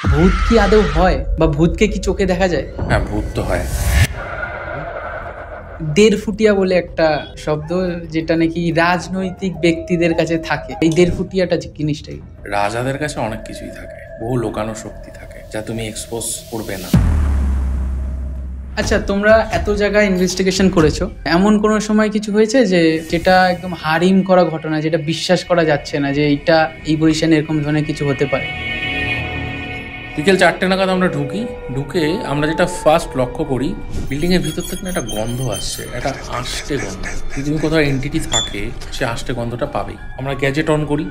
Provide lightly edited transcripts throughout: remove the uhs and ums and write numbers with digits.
ভূত কি আদৌ হয় বা ভূতকে কি চোখে দেখা যায়? হ্যাঁ, ভূত তো হয়। দেড়ফুটিয়া বলে একটা শব্দ, যেটা নাকি রাজনৈতিক ব্যক্তিদের কাছে থাকে। এই দেড়ফুটিয়াটা যে জিনিসটাই, রাজাদের কাছে অনেক কিছুই থাকে, বহু লোকানো শক্তি থাকে যা তুমি এক্সপোজ করবে না। আচ্ছা, তোমরা এত জায়গায় ইনভেস্টিগেশন করেছো, এমন কোনো সময় কিছু হয়েছে যে যেটা একদম হারিম করা ঘটনা, যেটা বিশ্বাস করা যাচ্ছে না যে এইটা এই পজিশনে এরকম ধরনের কিছু হতে পারে? বিকেল 4টে নাগাদ আমরা ঢুকে আমরা যেটা ফার্স্ট লক্ষ্য করি, বিল্ডিংয়ের ভিতর থেকে না একটা গন্ধ আসছে, একটা আষ্টে গন্ধ। যদি তুমি কোথাও এন্টিটি থাকে, সে আষ্টে গন্ধটা পাবেই। আমরা গ্যাজেট অন করি,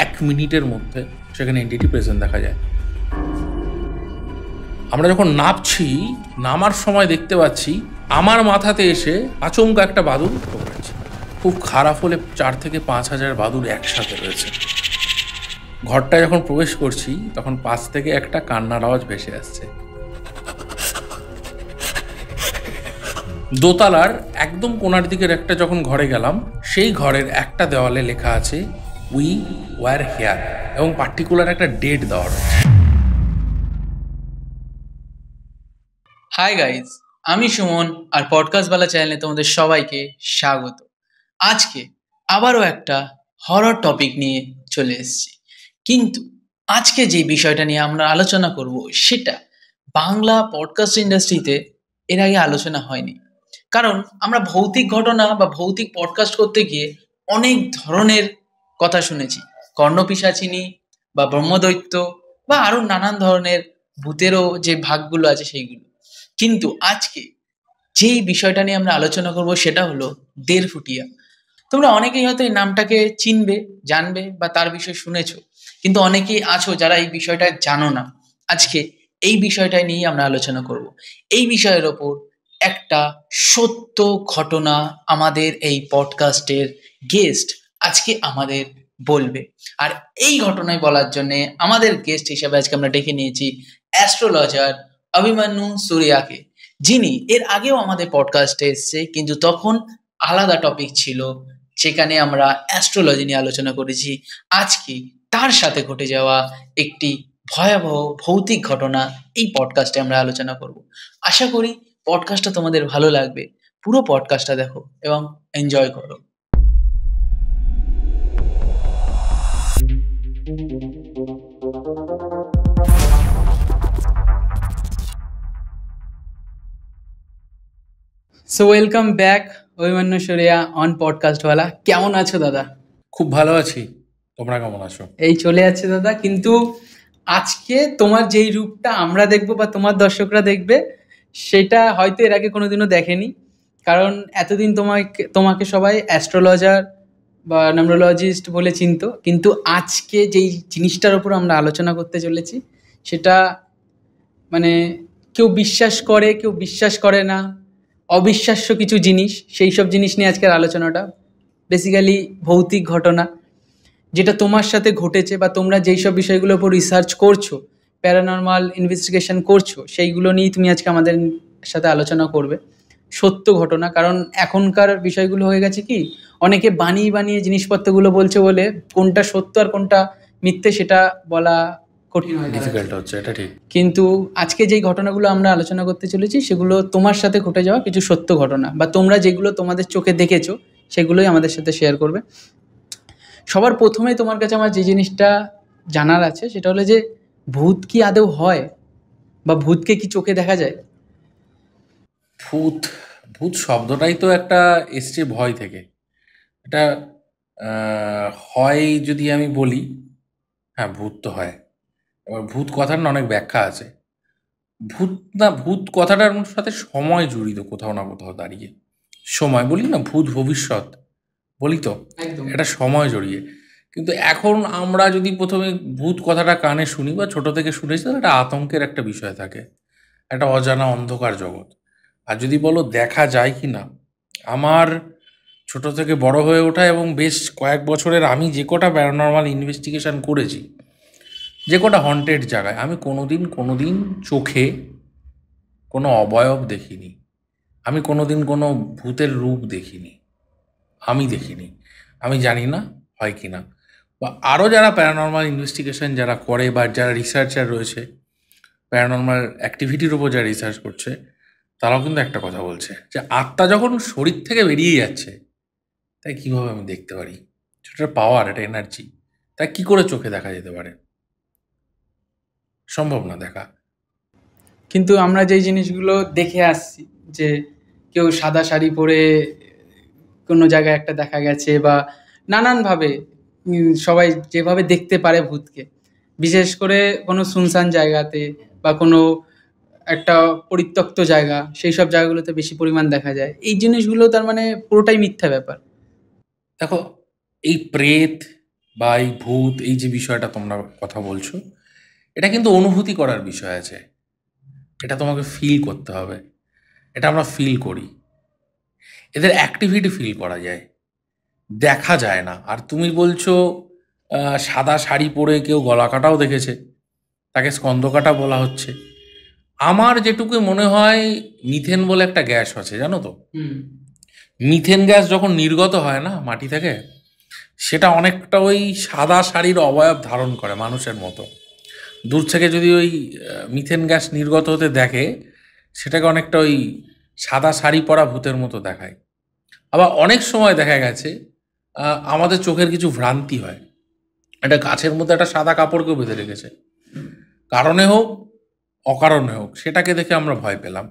1 মিনিটের মধ্যে সেখানে এন্টিটি প্রেজেন্ট দেখা যায়। আমরা যখন নামার সময় দেখতে পাচ্ছি আমার মাথাতে এসে আচমকা একটা বাদুড় ঠোকরেছে। খুব খারাপ হলে 4 থেকে 5 হাজার বাদুড় একসাথে রয়েছে। ঘরটায় যখন প্রবেশ করছি তখন পাশ থেকে একটা কান্নার আওয়াজ ভেসে আসছে। দোতলার একদম কোণার দিকের একটা যখন ঘরে গেলাম, সেই ঘরের একটা দেওয়ালে লেখা আছে উই ওয়ার হেয়ার, এবং পার্টিকুলার একটা ডেট দেওয়া রয়েছে। হাই গাইজ, আমি সুমন, আর পডকাস্টওয়ালা চ্যানেলে তোমাদের সবাইকে স্বাগত। আজকে আবারও একটা হরর টপিক নিয়ে চলে এসেছি, কিন্তু আজকে যে বিষয়টা নিয়ে আমরা আলোচনা করব সেটা বাংলা পডকাস্ট ইন্ডাস্ট্রিতে এর আগে আলোচনা হয়নি। কারণ আমরা ভৌতিক ঘটনা বা ভৌতিক পডকাস্ট করতে গিয়ে অনেক ধরনের কথা শুনেছি, কর্ণপিশাচিনী বা ব্রহ্মদৈত্য বা আরো নানান ধরনের ভূতেরও যে ভাগগুলো আছে সেইগুলো। কিন্তু আজকে যেই বিষয়টা নিয়ে আমরা আলোচনা করব সেটা হলো দেড়ফুটিয়া। তোমরা অনেকেই হয়তো এই নামটাকে চিনবে, জানবে বা তার বিষয়ে শুনেছো, কিন্তু অনেকেই আছো যারা এই বিষয়টা জানো না। আজকে এই বিষয়টা নিয়েই আমরা আলোচনা করব। এই বিষয়ের ওপর একটা সত্য ঘটনা আমাদের এই পডকাস্টের গেস্ট আজকে আমাদের বলবে। আর এই ঘটনায় বলার জন্য আমাদের গেস্ট হিসেবে আজকে আমরা ডেকে নিয়েছি অ্যাস্ট্রোলজার অভিমন্যু সুরিয়াকে, যিনি এর আগেও আমাদের পডকাস্টে এসছে, কিন্তু তখন আলাদা টপিক ছিল, সেখানে আমরা অ্যাস্ট্রোলজি নিয়ে আলোচনা করেছি। আজকে তার সাথে ঘটে যাওয়া একটি ভয়াবহ ভৌতিক ঘটনা এই পডকাস্টে আমরা আলোচনা করব। আশা করি পডকাস্টটা তোমাদের ভালো লাগবে। পুরো পডকাস্টটা দেখো এবং এনজয় করো। So welcome back Abhimanyu Suriya on পডকাস্টওয়ালা। কেমন আছো দাদা? খুব ভালো আছি, তোমরা কেমন আছো? এই চলে যাচ্ছে দাদা, কিন্তু আজকে তোমার যেই রূপটা আমরা দেখবো বা তোমার দর্শকরা দেখবে, সেটা হয়তো এর আগে কোনোদিনও দেখেনি। কারণ এতদিন তোমাকে তোমাকে সবাই অ্যাস্ট্রোলজার বা নিউমরোলজিস্ট বলে চিনতো, কিন্তু আজকে যেই জিনিসটার উপর আমরা আলোচনা করতে চলেছি সেটা মানে কেউ বিশ্বাস করে, কেউ বিশ্বাস করে না, অবিশ্বাস্য কিছু জিনিস, সেই সব জিনিস নিয়ে আজকের আলোচনাটা। বেসিক্যালি ভৌতিক ঘটনা যেটা তোমার সাথে ঘটেছে বা তোমরা যেই সব বিষয়গুলোর উপর রিসার্চ করছো, প্যারানরমাল ইনভেস্টিগেশন করছো, সেইগুলো নিয়েই তুমি আজকে আমাদের সাথে আলোচনা করবে। সত্য ঘটনা, কারণ এখনকার বিষয়গুলো হয়ে গেছে কি, অনেকে বানিয়ে বানিয়ে জিনিসপত্রগুলো বলছে বলে কোনটা সত্য আর কোনটা মিথ্যে সেটা বলা কঠিন হয়ে দাঁড়াচ্ছে। ডিফিকাল্ট হচ্ছে, এটা ঠিক। কিন্তু আজকে যেই ঘটনাগুলো আমরা আলোচনা করতে চলেছি সেগুলো তোমার সাথে ঘটে যাওয়া কিছু সত্য ঘটনা, বা তোমরা যেগুলো তোমাদের চোখে দেখেছো সেগুলোই আমাদের সাথে শেয়ার করবে। সবার প্রথমে তোমার কাছে আমার যে জিনিসটা জানার আছে সেটা হলো যে ভূত কি আদৌ হয় বা ভূতকে কি চোখে দেখা যায়? ভূত ভূত শব্দটাই তো একটা এসছে ভয় থেকে। এটা হয় যদি আমি বলি, হ্যাঁ ভূত তো হয়। এবার ভূত কথার না অনেক ব্যাখ্যা আছে। ভূত কথাটার সাথে সময় জড়িত কোথাও না কোথাও দাঁড়িয়ে। সময় বলি না, ভূত ভবিষ্যৎ বলি তো, একদম। এটা সময় জড়িয়ে। কিন্তু এখন আমরা যদি প্রথমে ভূত কথাটা কানে শুনি বা ছোট থেকে শুনেছি, তাহলে একটা আতঙ্কের একটা বিষয় থাকে, একটা অজানা অন্ধকার জগৎ। আর যদি বলো দেখা যায় কি না, আমার ছোট থেকে বড় হয়ে ওঠা এবং বেশ কয়েক বছরের আমি যে কটা প্যারানরমাল ইনভেস্টিগেশন করেছি, যে কটা হন্টেড জায়গায়, আমি কোনোদিন চোখে কোনো অবয়ব দেখিনি, আমি কোনোদিন কোনো ভূতের রূপ দেখিনি, দেখিনি। আমি জানি না হয় কি না, বা আরও যারা প্যারানরমাল ইনভেস্টিগেশন যারা করে বা যারা রিসার্চার রয়েছে, প্যারানর্মাল অ্যাক্টিভিটির উপর যারা রিসার্চ করছে, তারাও কিন্তু একটা কথা বলছে যে আত্মা যখন শরীর থেকে বেরিয়ে যাচ্ছে, তাই কিভাবে আমি দেখতে পারি? সেটা পাওয়ার, এটা এনার্জি, তাই কি করে চোখে দেখা যেতে পারে? সম্ভব না দেখা। কিন্তু আমরা যেই জিনিসগুলো দেখে আসছি, যে কেউ সাদা শাড়ি পরে কোনো জায়গায় একটা দেখা গেছে, বা নানানভাবে সবাই যেভাবে দেখতে পারে ভূতকে, বিশেষ করে কোনো শুনশান জায়গাতে বা কোনো একটা পরিত্যক্ত জায়গা, সেই সব জায়গাগুলোতে বেশি পরিমাণ দেখা যায়। এই জিনিসগুলো তার মানে পুরোটাই মিথ্যা ব্যাপার। দেখো, এই প্রেত বা এই ভূত, এই যে বিষয়টা তোমরা কথা বলছো, এটা কিন্তু অনুভূতি করার বিষয় আছে। এটা তোমাকে ফিল করতে হবে। এটা আমরা ফিল করি। এদের অ্যাক্টিভিটি ফিল করা যায়, দেখা যায় না। আর তুমি বলছো সাদা শাড়ি পরে কেউ গলা কাটাও দেখেছে, তাকে স্কন্দকাটা বলা হচ্ছে। আমার যেটুকু মনে হয়, মিথেন বলে একটা গ্যাস আছে, জানো তো? মিথেন গ্যাস যখন নির্গত হয় না মাটি থেকে, সেটা অনেকটা ওই সাদা শাড়ির অবয়ব ধারণ করে মানুষের মতো। দূর থেকে যদি ওই মিথেন গ্যাস নির্গত হতে দেখে, সেটাকে অনেকটা ওই সাদা শাড়ি পরা ভূতের মতো দেখায়। আবার অনেক সময় দেখা গেছে আমাদের চোখের কিছু ভ্রান্তি হয়। একটা গাছের মধ্যে একটা সাদা কাপড়কেও বেঁধে রেখেছে, কারণে হোক অকারণে হোক, সেটাকে দেখে আমরা ভয় পেলাম।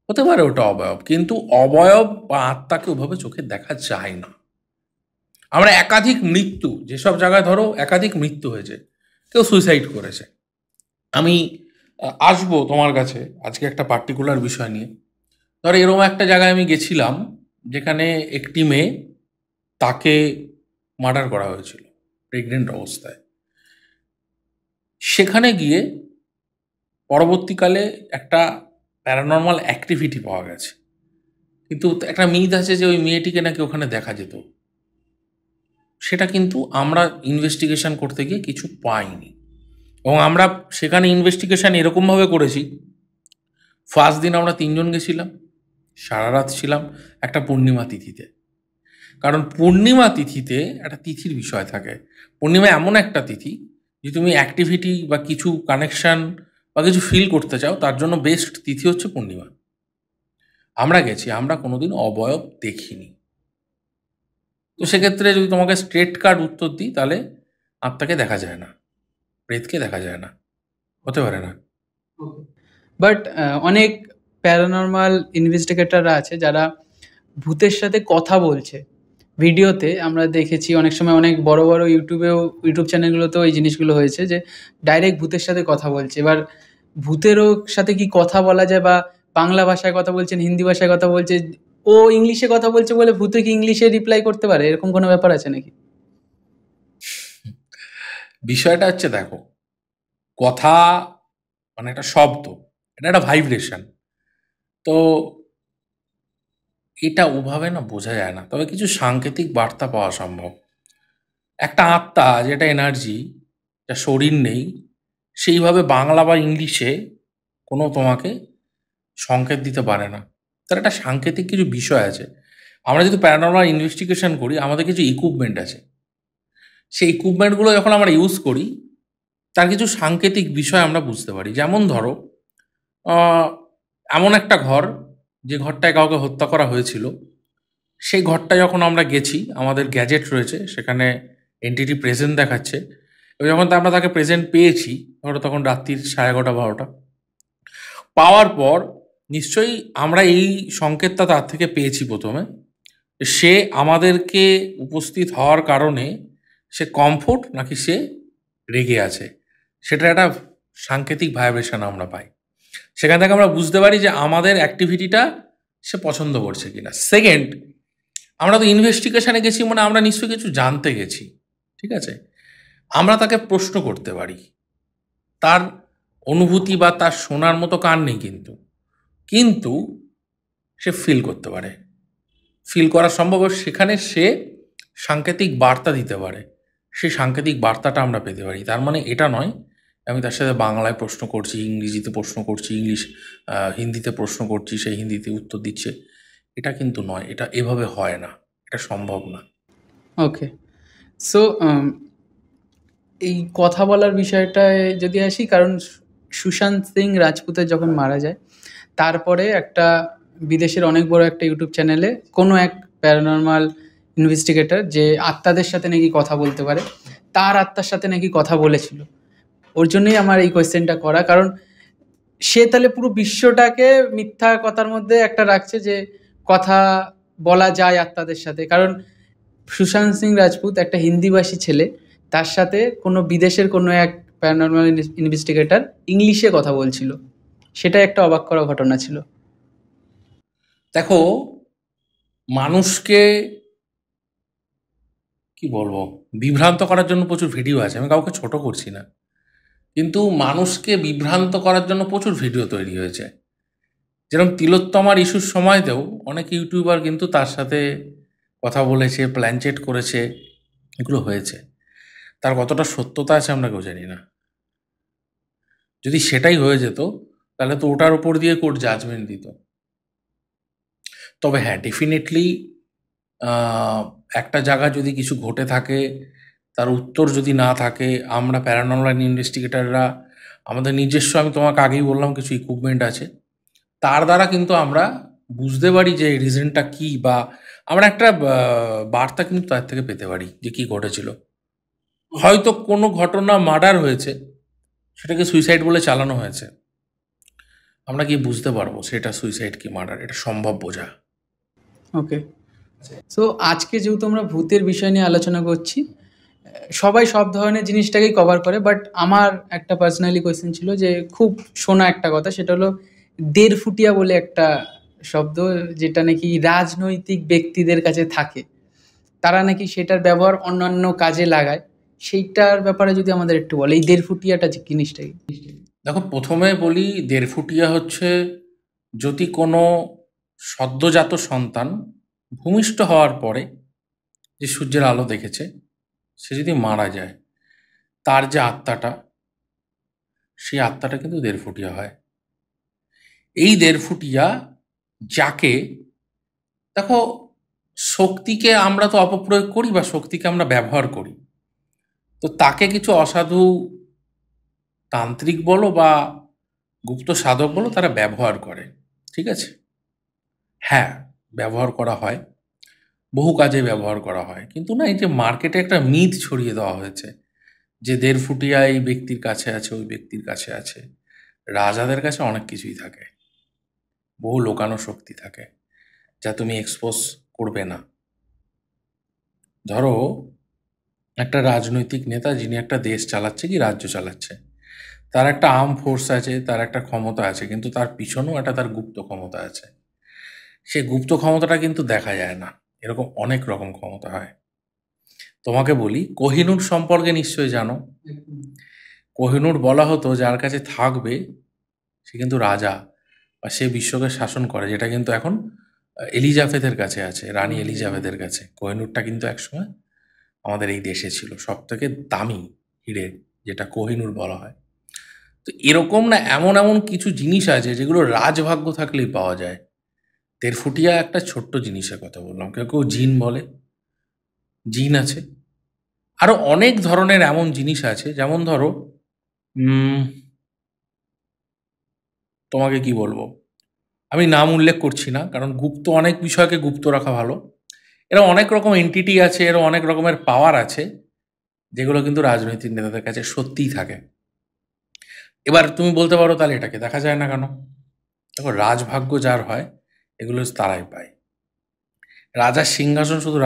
হতে পারে ওটা অবয়ব, কিন্তু অবয়ব বা আত্মাকে ওভাবে চোখে দেখা যায় না। আমরা একাধিক মৃত্যু, যেসব জায়গায় ধরো একাধিক মৃত্যু হয়েছে, কেউ সুইসাইড করেছে, আমি আসবো তোমার কাছে আজকে একটা পার্টিকুলার বিষয় নিয়ে। ধরো এরকম একটা জায়গায় আমি গেছিলাম, যেখানে একটি মেয়ে, তাকে মার্ডার করা হয়েছিল প্রেগনেন্ট অবস্থায়। সেখানে গিয়ে পরবর্তীকালে একটা প্যারানর্মাল অ্যাক্টিভিটি পাওয়া গেছে, কিন্তু একটা মিথ আছে যে ওই মেয়েটিকে নাকি ওখানে দেখা যেত। সেটা কিন্তু আমরা ইনভেস্টিগেশন করতে গিয়ে কিছু পাইনি। এবং আমরা সেখানে ইনভেস্টিগেশন এরকমভাবে করেছি, ফার্স্ট দিন আমরা 3 জন গেছিলাম, সারা রাত ছিলাম একটা পূর্ণিমা তিথিতে। কারণ পূর্ণিমা তিথিতে একটা তিথির বিষয় থাকে। পূর্ণিমা এমন একটা তিথি যে তুমি অ্যাক্টিভিটি বা কিছু কানেকশন বা কিছু ফিল করতে চাও, তার জন্য বেস্ট তিথি হচ্ছে পূর্ণিমা। আমরা গেছি, আমরা কোনোদিন অবয়ব দেখিনি। তো সেক্ষেত্রে যদি তোমাকে স্ট্রেট কার্ড উত্তর দিই, তাহলে আত্মাকে দেখা যায় না, প্রেতকে দেখা যায় না, হতে পারে না। বাট অনেক প্যারানর্মাল ইনভেস্টিগেটররা আছে যারা ভূতের সাথে কথা বলছে। ভিডিওতে আমরা দেখেছি, অনেক সময় অনেক বড় বড় ইউটিউব চ্যানেলগুলোতেও এই জিনিসগুলো হয়েছে, যে ডাইরেক্ট ভূতের সাথে কথা বলছে। এবার ভূতেরও সাথে কি কথা বলা যায়, বা বাংলা ভাষায় কথা বলছেন, হিন্দি ভাষায় কথা বলছে, ও ইংলিশে কথা বলছে বলে ভূতে কি ইংলিশে রিপ্লাই করতে পারে? এরকম কোনো ব্যাপার আছে নাকি? বিষয়টা হচ্ছে, দেখো, কথা মানে একটা শব্দ, এটা একটা ভাইব্রেশন। তো এটা ওভাবে না বোঝা যায় না, তবে কিছু সাংকেতিক বার্তা পাওয়া সম্ভব। একটা আত্মা, যেটা এনার্জি, যা শরীর নেই, সেইভাবে বাংলা বা ইংলিশে কোনো তোমাকে সংকেত দিতে পারে না। তার একটা সাংকেতিক কিছু বিষয় আছে। আমরা যদি প্যারানর্মাল ইনভেস্টিগেশন করি, আমাদের কিছু ইকুইপমেন্ট আছে। সেই ইকুইপমেন্টগুলো যখন আমরা ইউজ করি, তার কিছু সাংকেতিক বিষয় আমরা বুঝতে পারি। যেমন ধরো, আহ, এমন একটা ঘর, যে ঘরটায় কাউকে হত্যা করা হয়েছিল, সেই ঘরটায় যখন আমরা গেছি, আমাদের গ্যাজেট রয়েছে, সেখানে এন্টিটি প্রেজেন্ট দেখাচ্ছে। এবং যখন আমরা তাকে প্রেজেন্ট পেয়েছি, ধরো তখন রাত্রির 11:30-12টা, পাওয়ার পর নিশ্চয়ই আমরা এই সংকেতটা তার থেকে পেয়েছি প্রথমে। সে আমাদেরকে উপস্থিত হওয়ার কারণে সে কমফোর্ট নাকি সে রেগে আছে, সেটা একটা সাংকেতিক ভাইব্রেশন আমরা পাই। সেখান থেকে আমরা বুঝতে পারি যে আমাদের অ্যাক্টিভিটিটা সে পছন্দ করছে কিনা। সেকেন্ড, আমরা তো ইনভেস্টিগেশনে গেছি, মানে আমরা নিশ্চয়ই কিছু জানতে গেছি, ঠিক আছে? আমরা তাকে প্রশ্ন করতে পারি। তার অনুভূতি বা তার শোনার মতো কান নেই, কিন্তু কিন্তু সে ফিল করতে পারে। ফিল করা সম্ভব, সেখানে সে সাংকেতিক বার্তা দিতে পারে। সেই সাংকেতিক বার্তাটা আমরা পেতে পারি। তার মানে এটা নয় আমি তার সাথে বাংলায় প্রশ্ন করছি, ইংরেজিতে প্রশ্ন করছি, হিন্দিতে প্রশ্ন করছি, সেই হিন্দিতে উত্তর দিচ্ছে, এটা কিন্তু নয়। এটা এভাবে হয় না, এটা সম্ভব না। ওকে। সো এই কথা বলার বিষয়টায় যদি আসি, কারণ সুশান্ত সিং রাজপুতের যখন মারা যায়, তারপরে একটা বিদেশের অনেক বড় একটা ইউটিউব চ্যানেলে কোনো এক প্যারানর্মাল ইনভেস্টিগেটর, যে আত্মাদের সাথে নাকি কথা বলতে পারে, তার আত্মার সাথে নাকি কথা বলেছিল। ওর জন্যই আমার এই কোয়েশ্চেনটা করা, কারণ সে তাহলে পুরো বিশ্বটাকে মিথ্যা কথার মধ্যে একটা রাখছে যে কথা বলা যায় আত্মাদের সাথে। কারণ সুশান্ত সিং রাজপুত একটা হিন্দিভাষী ছেলে, তার সাথে কোনো বিদেশের কোনো এক প্যারানর্মাল ইনভেস্টিগেটর ইংলিশে কথা বলছিল। সেটা একটা অবাক করা ঘটনা ছিল। দেখো, মানুষকে কি বলবো, বিভ্রান্ত করার জন্য প্রচুর ভিডিও আছে, আমি কাউকে ছোট করছি না, কিন্তু মানুষকে বিভ্রান্ত করার জন্য প্রচুর ভিডিও তৈরি হয়েছে। যেরকম তিলোত্তমার ইস্যুর সময়তেও অনেক ইউটিউবার কিন্তু তার সাথে কথা বলেছে, প্ল্যানচেট করেছে, এগুলো হয়েছে। তার কতটা সত্যতা আছে আমরা কেউ জানি না। যদি সেটাই হয়ে যেত তাহলে তো ওটার উপর দিয়ে কোর্ট জাজমেন্ট দিত। তবে হ্যাঁ, ডেফিনেটলি একটা জায়গা যদি কিছু ঘটে থাকে, তার উত্তর যদি না থাকে, আমরা প্যারানর্মাল ইনভেস্টিগেটররা আমাদের নিজস্ব, আমি তোমাকে আগেই বললাম, কিছু ইকুইপমেন্ট আছে, তার দ্বারা কিন্তু আমরা বুঝতে পারি যে রিজনটা কি, বা আমরা একটা বার্তা কিন্তু তার থেকে পেতে পারি যে কি ঘটেছিল। হয়তো কোনো ঘটনা মার্ডার হয়েছে, সেটাকে সুইসাইড বলে চালানো হয়েছে, আমরা কি বুঝতে পারবো সেটা সুইসাইড কি মার্ডার, এটা সম্ভব বোঝা। ওকে, সো আজকে যেহেতু আমরা ভূতের বিষয় নিয়ে আলোচনা করছি, সবাই সব ধরনের জিনিসটাকেই কভার করে, বাট আমার একটা পার্সোনালি কোয়েশ্চেন ছিল যে খুব শোনা একটা কথা, সেটা হলো দেড়ফুটিয়া বলে একটা শব্দ, যেটা নাকি রাজনৈতিক ব্যক্তিদের কাছে থাকে, তারা নাকি সেটার ব্যবহার অন্যান্য কাজে লাগায়। সেইটার ব্যাপারে যদি আমাদের একটু বলে, এই দেড়ফুটিয়াটা যে জিনিসটা কি? দেখো, প্রথমে বলি, দেড়ফুটিয়া হচ্ছে যদি কোনো সদ্যজাত সন্তান ভূমিষ্ঠ হওয়ার পরে যে সূর্যের আলো দেখেছে, সে যদি মারা যায়, তার যে আত্মাটা, সেই আত্মাটা কিন্তু দেড়ফুটিয়া হয়। এই দেড়ফুটিয়া যাকে, দেখো, শক্তিকে আমরা তো অপপ্রয়োগ করি বা শক্তিকে আমরা ব্যবহার করি, তো তাকে কিছু অসাধু তান্ত্রিক বলো বা গুপ্ত সাধক বলো, তারা ব্যবহার করে, ঠিক আছে? হ্যাঁ, ব্যবহার করা হয়, বহু কাজে ব্যবহার করা হয়, কিন্তু না, এই যে মার্কেটে একটা মিথ ছড়িয়ে দেওয়া হয়েছে যে দেড়ফুটিয়া এই ব্যক্তির কাছে আছে, ওই ব্যক্তির কাছে আছে। রাজাদের কাছে অনেক কিছুই থাকে, বহু লোকানো শক্তি থাকে যা তুমি এক্সপোজ করবে না। ধরো, একটা রাজনৈতিক নেতা যিনি একটা দেশ চালাচ্ছে কি রাজ্য চালাচ্ছে, তার একটা আর্ম ফোর্স আছে, তার একটা ক্ষমতা আছে, কিন্তু তার পিছনেও একটা তার গুপ্ত ক্ষমতা আছে। সে গুপ্ত ক্ষমতাটা কিন্তু দেখা যায় না। এরকম অনেক রকম ক্ষমতা হয়। তোমাকে বলি, কোহিনূর সম্পর্কে নিশ্চয়ই জানো। কোহিনূর বলা হতো যার কাছে থাকবে সে কিন্তু রাজা, বা সে বিশ্বকে শাসন করে, যেটা কিন্তু এখন এলিজাবেথের কাছে আছে, রানী এলিজাবেথের কাছে। কোহিনূরটা কিন্তু একসময় আমাদের এই দেশে ছিল সব থেকে দামি হিরে, যেটা কোহিনূর বলা হয়। তো এরকম না, এমন এমন কিছু জিনিস আছে যেগুলো রাজভাগ্য থাকলেই পাওয়া যায়। তেরফুটিয়া একটা ছোট্ট জিনিসের কথা বললাম, কেউ কেউ জিন বলে, জিন আছে। আরো অনেক ধরনের এমন জিনিস আছে, যেমন ধরো, তোমাকে কি বলবো, আমি নাম উল্লেখ করছি না, কারণ গুপ্ত অনেক বিষয়কে গুপ্ত রাখা ভালো। এরা অনেক রকম এন্টিটি আছে, এরা অনেক রকমের পাওয়ার আছে, যেগুলো কিন্তু রাজনৈতিক নেতাদের কাছে সত্যিই থাকে। এবার তুমি বলতে পারো, তাহলে এটাকে দেখা যায় না কেন? দেখো, রাজভাগ্য যার হয়, এগুলো তারাই পায়। রাজার সিংহাসন শুধু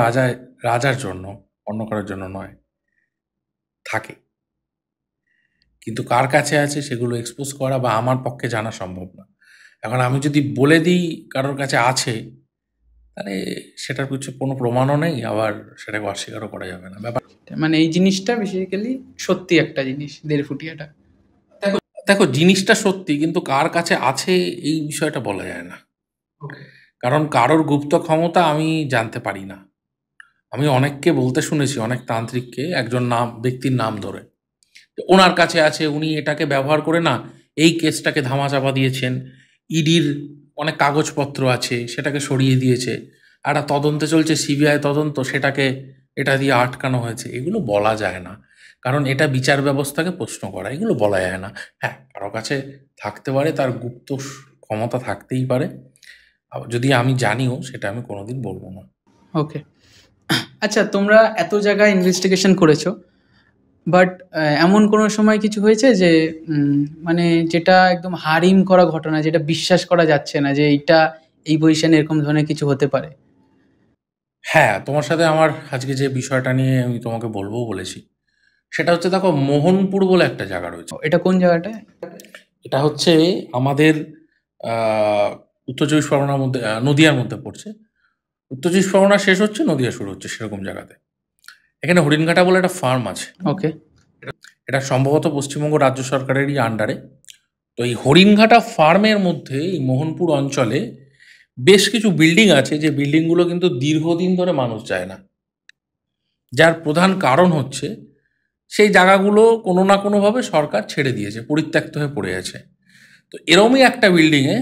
রাজার জন্য, অন্য কারোর জন্য নয়, থাকে। কিন্তু কার কাছে আছে সেগুলো এক্সপোজ করা বা আমার পক্ষে জানা সম্ভব না। এখন আমি যদি বলে দিই কারোর কাছে আছে, তাহলে সেটার কিছু কোনো প্রমাণও নেই, আবার সেটাকে অস্বীকারও করা যাবে না। ব্যাপার, মানে এই জিনিসটা বেসিক্যালি সত্যি একটা জিনিস, দেড়ফুটিয়াটা। দেখো, জিনিসটা সত্যি, কিন্তু কার কাছে আছে এই বিষয়টা বলা যায় না। কারণ কারোর গুপ্ত ক্ষমতা আমি জানতে পারি না। আমি অনেককে বলতে শুনেছি, অনেক তান্ত্রিককে, একজন ব্যক্তির নাম ধরে, ওনার কাছে আছে, উনি এটাকে ব্যবহার করে না এই কেসটাকে ধামাচাপা দিয়েছেন, ইডির অনেক কাগজপত্র আছে সেটাকে সরিয়ে দিয়েছে, একটা তদন্তে চলছে, সিবিআই তদন্ত, সেটাকে এটা দিয়ে আটকানো হয়েছে। এগুলো বলা যায় না, কারণ এটা বিচার ব্যবস্থাকে প্রশ্ন করা, এগুলো বলা যায় না। হ্যাঁ, কারো কাছে থাকতে পারে, তার গুপ্ত ক্ষমতা থাকতেই পারে, যদি আমি জানিও সেটা আমি কোনোদিন বলবো না। ওকে, আচ্ছা, তোমরা এত জায়গায় ইনভেস্টিগেশন করেছো, বাট এমন কোনো সময় কিছু হয়েছে যে মানে যেটা একদম হারিম করা ঘটনা, যেটা বিশ্বাস করা যাচ্ছে না যে এইটা এই পজিশনে এরকম ধরনের কিছু হতে পারে? হ্যাঁ, তোমার সাথে আমার আজকে যে বিষয়টা নিয়ে আমি তোমাকে বলবো বলেছি, সেটা হচ্ছে, দেখো, মোহনপুর বলে একটা জায়গা রয়েছে। এটা কোন জায়গাটায়? এটা হচ্ছে আমাদের উত্তর চব্বিশ পরগনার মধ্যে, নদিয়ার মধ্যে পড়ছে। উত্তর চব্বিশ পরগনা শেষ হচ্ছে, নদিয়া শুরু হচ্ছে, সেরকম জায়গাতে। এখানে হরিণঘাটা বলে একটা ফার্ম আছে। ওকে। এটা সম্ভবত পশ্চিমবঙ্গ রাজ্য সরকারেরই আন্ডারে। তো এই হরিণঘাটা ফার্মের মধ্যে এই মোহনপুর অঞ্চলে বেশ কিছু বিল্ডিং আছে, যে বিল্ডিংগুলো কিন্তু দীর্ঘদিন ধরে মানুষ যায় না। যার প্রধান কারণ হচ্ছে সেই জায়গাগুলো কোনো না কোনোভাবে সরকার ছেড়ে দিয়েছে, পরিত্যক্ত হয়ে পড়ে আছে। তো এরমই একটা বিল্ডিংয়ে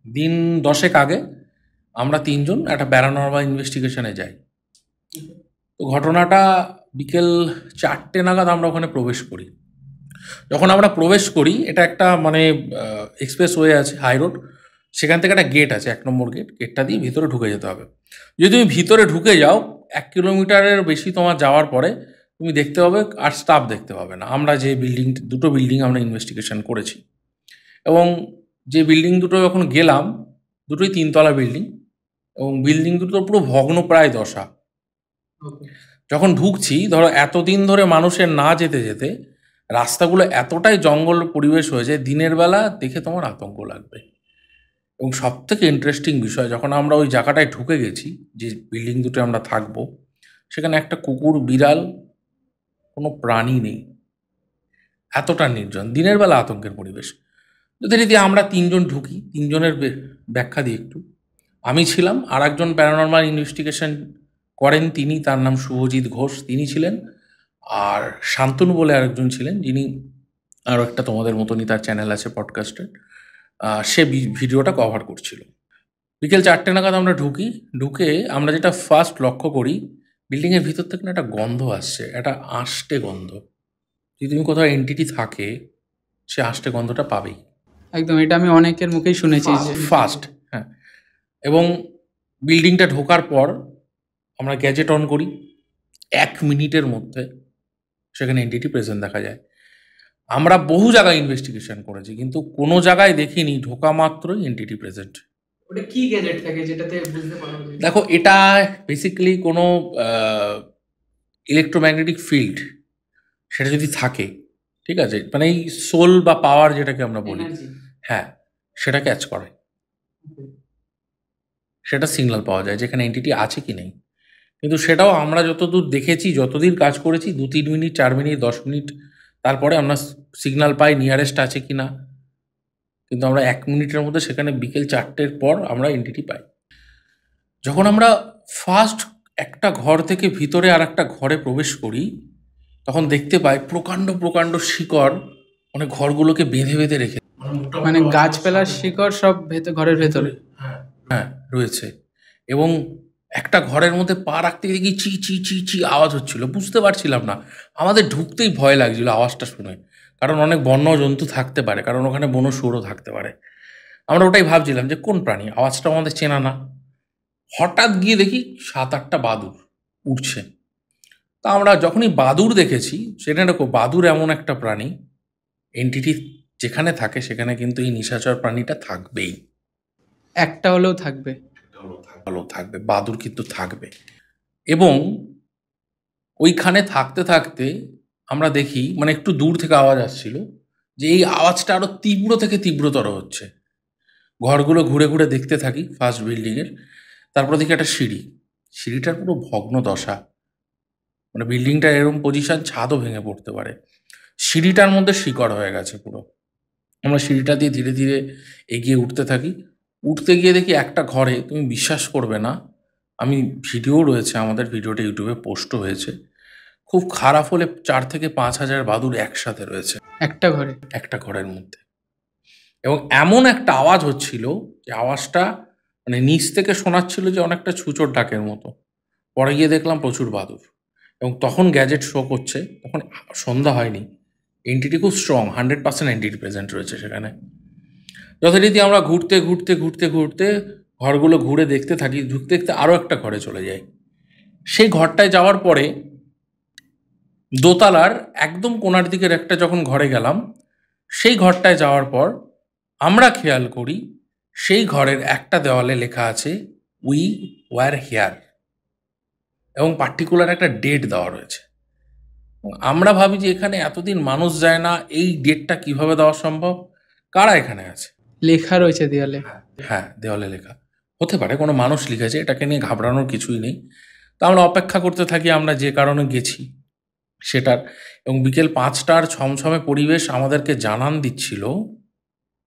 দিন 10 আগে আমরা 3জন একটা প্যারানরমাল ইনভেস্টিগেশনে যাই। তো ঘটনাটা বিকেল 4টে নাগাদ আমরা ওখানে প্রবেশ করি। যখন আমরা প্রবেশ করি, এটা একটা মানে এক্সপ্রেস ওয়ে আছে, হাই রোড, সেখান থেকে একটা গেট আছে, 1 নম্বর গেট। গেটটা দিয়ে ভিতরে ঢুকে যেতে হবে। যদি তুমি ভিতরে ঢুকে যাও, 1 কিলোমিটারের বেশি তোমার যাওয়ার পরে তুমি দেখতে পাবে আর স্টাফ দেখতে পাবে না। আমরা যে দুটো বিল্ডিং আমরা ইনভেস্টিগেশন করেছি, এবং যে বিল্ডিং দুটো যখন গেলাম, দুটোই 3তলা বিল্ডিং, এবং বিল্ডিং দুটো পুরো ভগ্নপ্রায় দশা। যখন ঢুকছি, ধরো এতদিন ধরে মানুষের না যেতে যেতে রাস্তাগুলো এতটাই জঙ্গল পরিবেশ হয়েছে, দিনের বেলা দেখে তোমার আতঙ্ক লাগবে। এবং সব থেকে ইন্টারেস্টিং বিষয়, যখন আমরা ওই জায়গাটায় ঢুকে গেছি, যে বিল্ডিং দুটো আমরা থাকবো, সেখানে একটা কুকুর, বিড়াল, কোনো প্রাণী নেই। এতটা নির্জন, দিনের বেলা আতঙ্কের পরিবেশ। যদি আমরা 3জন ঢুকি, 3জনের ব্যাখ্যা দিই একটু। আমি ছিলাম, আর একজন প্যারানরমাল ইনভেস্টিগেশন করেন, তার নাম শুভজিৎ ঘোষ, তিনি ছিলেন। আর শান্তনু বলে আরেকজন ছিলেন, যিনি আরও একটা তোমাদের মতনই তার চ্যানেল আছে পডকাস্টের, সে ভিডিওটা কভার করছিল। বিকেল 4টে নাগাদ আমরা ঢুকে আমরা যেটা ফার্স্ট লক্ষ্য করি, বিল্ডিংয়ের ভিতর থেকে না একটা গন্ধ আসছে, একটা আষ্টে গন্ধ। যদি তুমি কোথাও এন্টিটি থাকে, সে আষ্টে গন্ধটা পাবেই। একদম, এটা আমি অনেকের মুখেই শুনেছি যে ফার্স্ট। হ্যাঁ, এবং বিল্ডিংটা ঢোকার পর আমরা গ্যাজেট অন করি, 1 মিনিটের মধ্যে সেখানে এন্টিটি প্রেজেন্ট দেখা যায়। আমরা বহু জায়গায় ইনভেস্টিগেশন করেছি, কিন্তু কোনো জায়গায় দেখিনি ঢোকা মাত্রই এন্টিটি প্রেজেন্ট। ওটা কি গ্যাজেট থাকে যেটাতে বুঝতে পারো? দেখো, এটা বেসিক্যালি কোনো ইলেকট্রোম্যাগনেটিক ফিল্ড, সেটা যদি থাকে, ঠিক আছে, মানে এই সোল বা পাওয়ার যেটাকে আমরা বলি, হ্যাঁ, সেটা ক্যাচ করে, সেটা সিগন্যাল পাওয়া যায় যেখানে এন্টিটি আছে কি নেই। কিন্তু সেটাও আমরা যতদূর দেখেছি, যতদিন কাজ করেছি, 2-3 মিনিট, 4 মিনিট, 10 মিনিট, তারপরে আমরা সিগন্যাল পাই নিয়ারেস্ট আছে কি না। কিন্তু আমরা 1 মিনিটের মধ্যে সেখানে বিকেল 4টের পর আমরা এন্টিটি পাই। যখন আমরা ফার্স্ট একটা ঘর থেকে ভিতরে আর একটা ঘরে প্রবেশ করি, তখন দেখতে পাই প্রকাণ্ড প্রকাণ্ড শিকড় মানে ঘরগুলোকে বেঁধে বেঁধে রেখে, মানে গাছপালার শিকড় সব ঘরের ভেতরে। হ্যাঁ, রয়েছে। এবং একটা ঘরের মধ্যে পা রাখতে দেখি চি চি চি চি আওয়াজ হচ্ছিল, বুঝতে পারছিলাম না। আমাদের ঢুকতেই ভয় লাগছিল আওয়াজটা শুনে, কারণ অনেক বন্য জন্তু থাকতে পারে, কারণ ওখানে বনো শুয়োরও থাকতে পারে। আমরা ওটাই ভাবছিলাম যে কোন প্রাণী, আওয়াজটা আমাদের চেনা না। হঠাৎ গিয়ে দেখি 7-8টা বাদুড় উঠছে। তা আমরা যখনই বাদুড় দেখেছি, সেটা দেখো, বাদুড় এমন একটা প্রাণী, এন্টিটি যেখানে থাকে সেখানে কিন্তু এই নিশাচর প্রাণীটা থাকবেই, একটা হলেও থাকবে, বাদুড় কিন্তু থাকবে। এবং ওইখানে থাকতে থাকতে আমরা দেখি, মানে একটু দূর থেকে আওয়াজ আসছিল, যে এই আওয়াজটা আরো তীব্র থেকে তীব্রতর হচ্ছে। ঘরগুলো ঘুরে ঘুরে দেখতে থাকি ফার্স্ট বিল্ডিংয়ের, তারপর দেখি একটা সিঁড়িটার পুরো ভগ্ন দশা, মানে বিল্ডিংটা এরকম পজিশন, ছাদও ভেঙে পড়তে পারে। সিঁড়িটার মধ্যে শিকড় হয়ে গেছে পুরো। আমরা সিঁড়িটা দিয়ে ধীরে ধীরে এগিয়ে উঠতে থাকি। উঠতে গিয়ে দেখি একটা ঘরে, তুমি বিশ্বাস করবে না, আমি ভিডিও রয়েছে, আমাদের ভিডিওটা ইউটিউবে পোস্টও হয়েছে, খুব খারাপ হলে 4 থেকে 5 হাজার বাদুড় একসাথে রয়েছে একটা ঘরের মধ্যে। এবং এমন একটা আওয়াজ হচ্ছিল, যে আওয়াজটা মানে নিচ থেকে শোনাচ্ছিল যে অনেকটা ছুঁচোর ডাকের মতো। পরে গিয়ে দেখলাম প্রচুর বাদুড়। এবং তখন গ্যাজেট শো করছে, তখন সন্ধ্যা হয়নি, এন্টিটি খুব স্ট্রং, 100% এন্টিটি প্রেজেন্ট রয়েছে সেখানে। যথারীতি আমরা ঘুরতে ঘুরতে ঘুরতে ঘুরতে ঘরগুলো ঘুরে দেখতে থাকি, দেখতে দেখতে আরও একটা ঘরে চলে যাই। সেই ঘরটায় যাওয়ার পরে দোতলার একদম কোণার দিকের একটা যখন ঘরে গেলাম, সেই ঘরটায় যাওয়ার পর আমরা খেয়াল করি সেই ঘরের একটা দেওয়ালে লেখা আছে উই ওয়ার হেয়ার, এবং পার্টিকুলার একটা ডেট দেওয়া রয়েছে। আমরা ভাবি যে এখানে এতদিন মানুষ যায় না, এই ডেটটা কিভাবে দেওয়া সম্ভব, কারা এখানে আছে? লেখা রয়েছে দেয়ালে। হ্যাঁ, দেওয়ালে লেখা হতে পারে, কোনো মানুষ লিখেছে, এটাকে নিয়ে ঘাবড়ানোর কিছুই নেই। তো আমরা অপেক্ষা করতে থাকি আমরা যে কারণে গেছি সেটার, এবং বিকেল 5টার ছমছমে পরিবেশ আমাদেরকে জানান দিচ্ছিল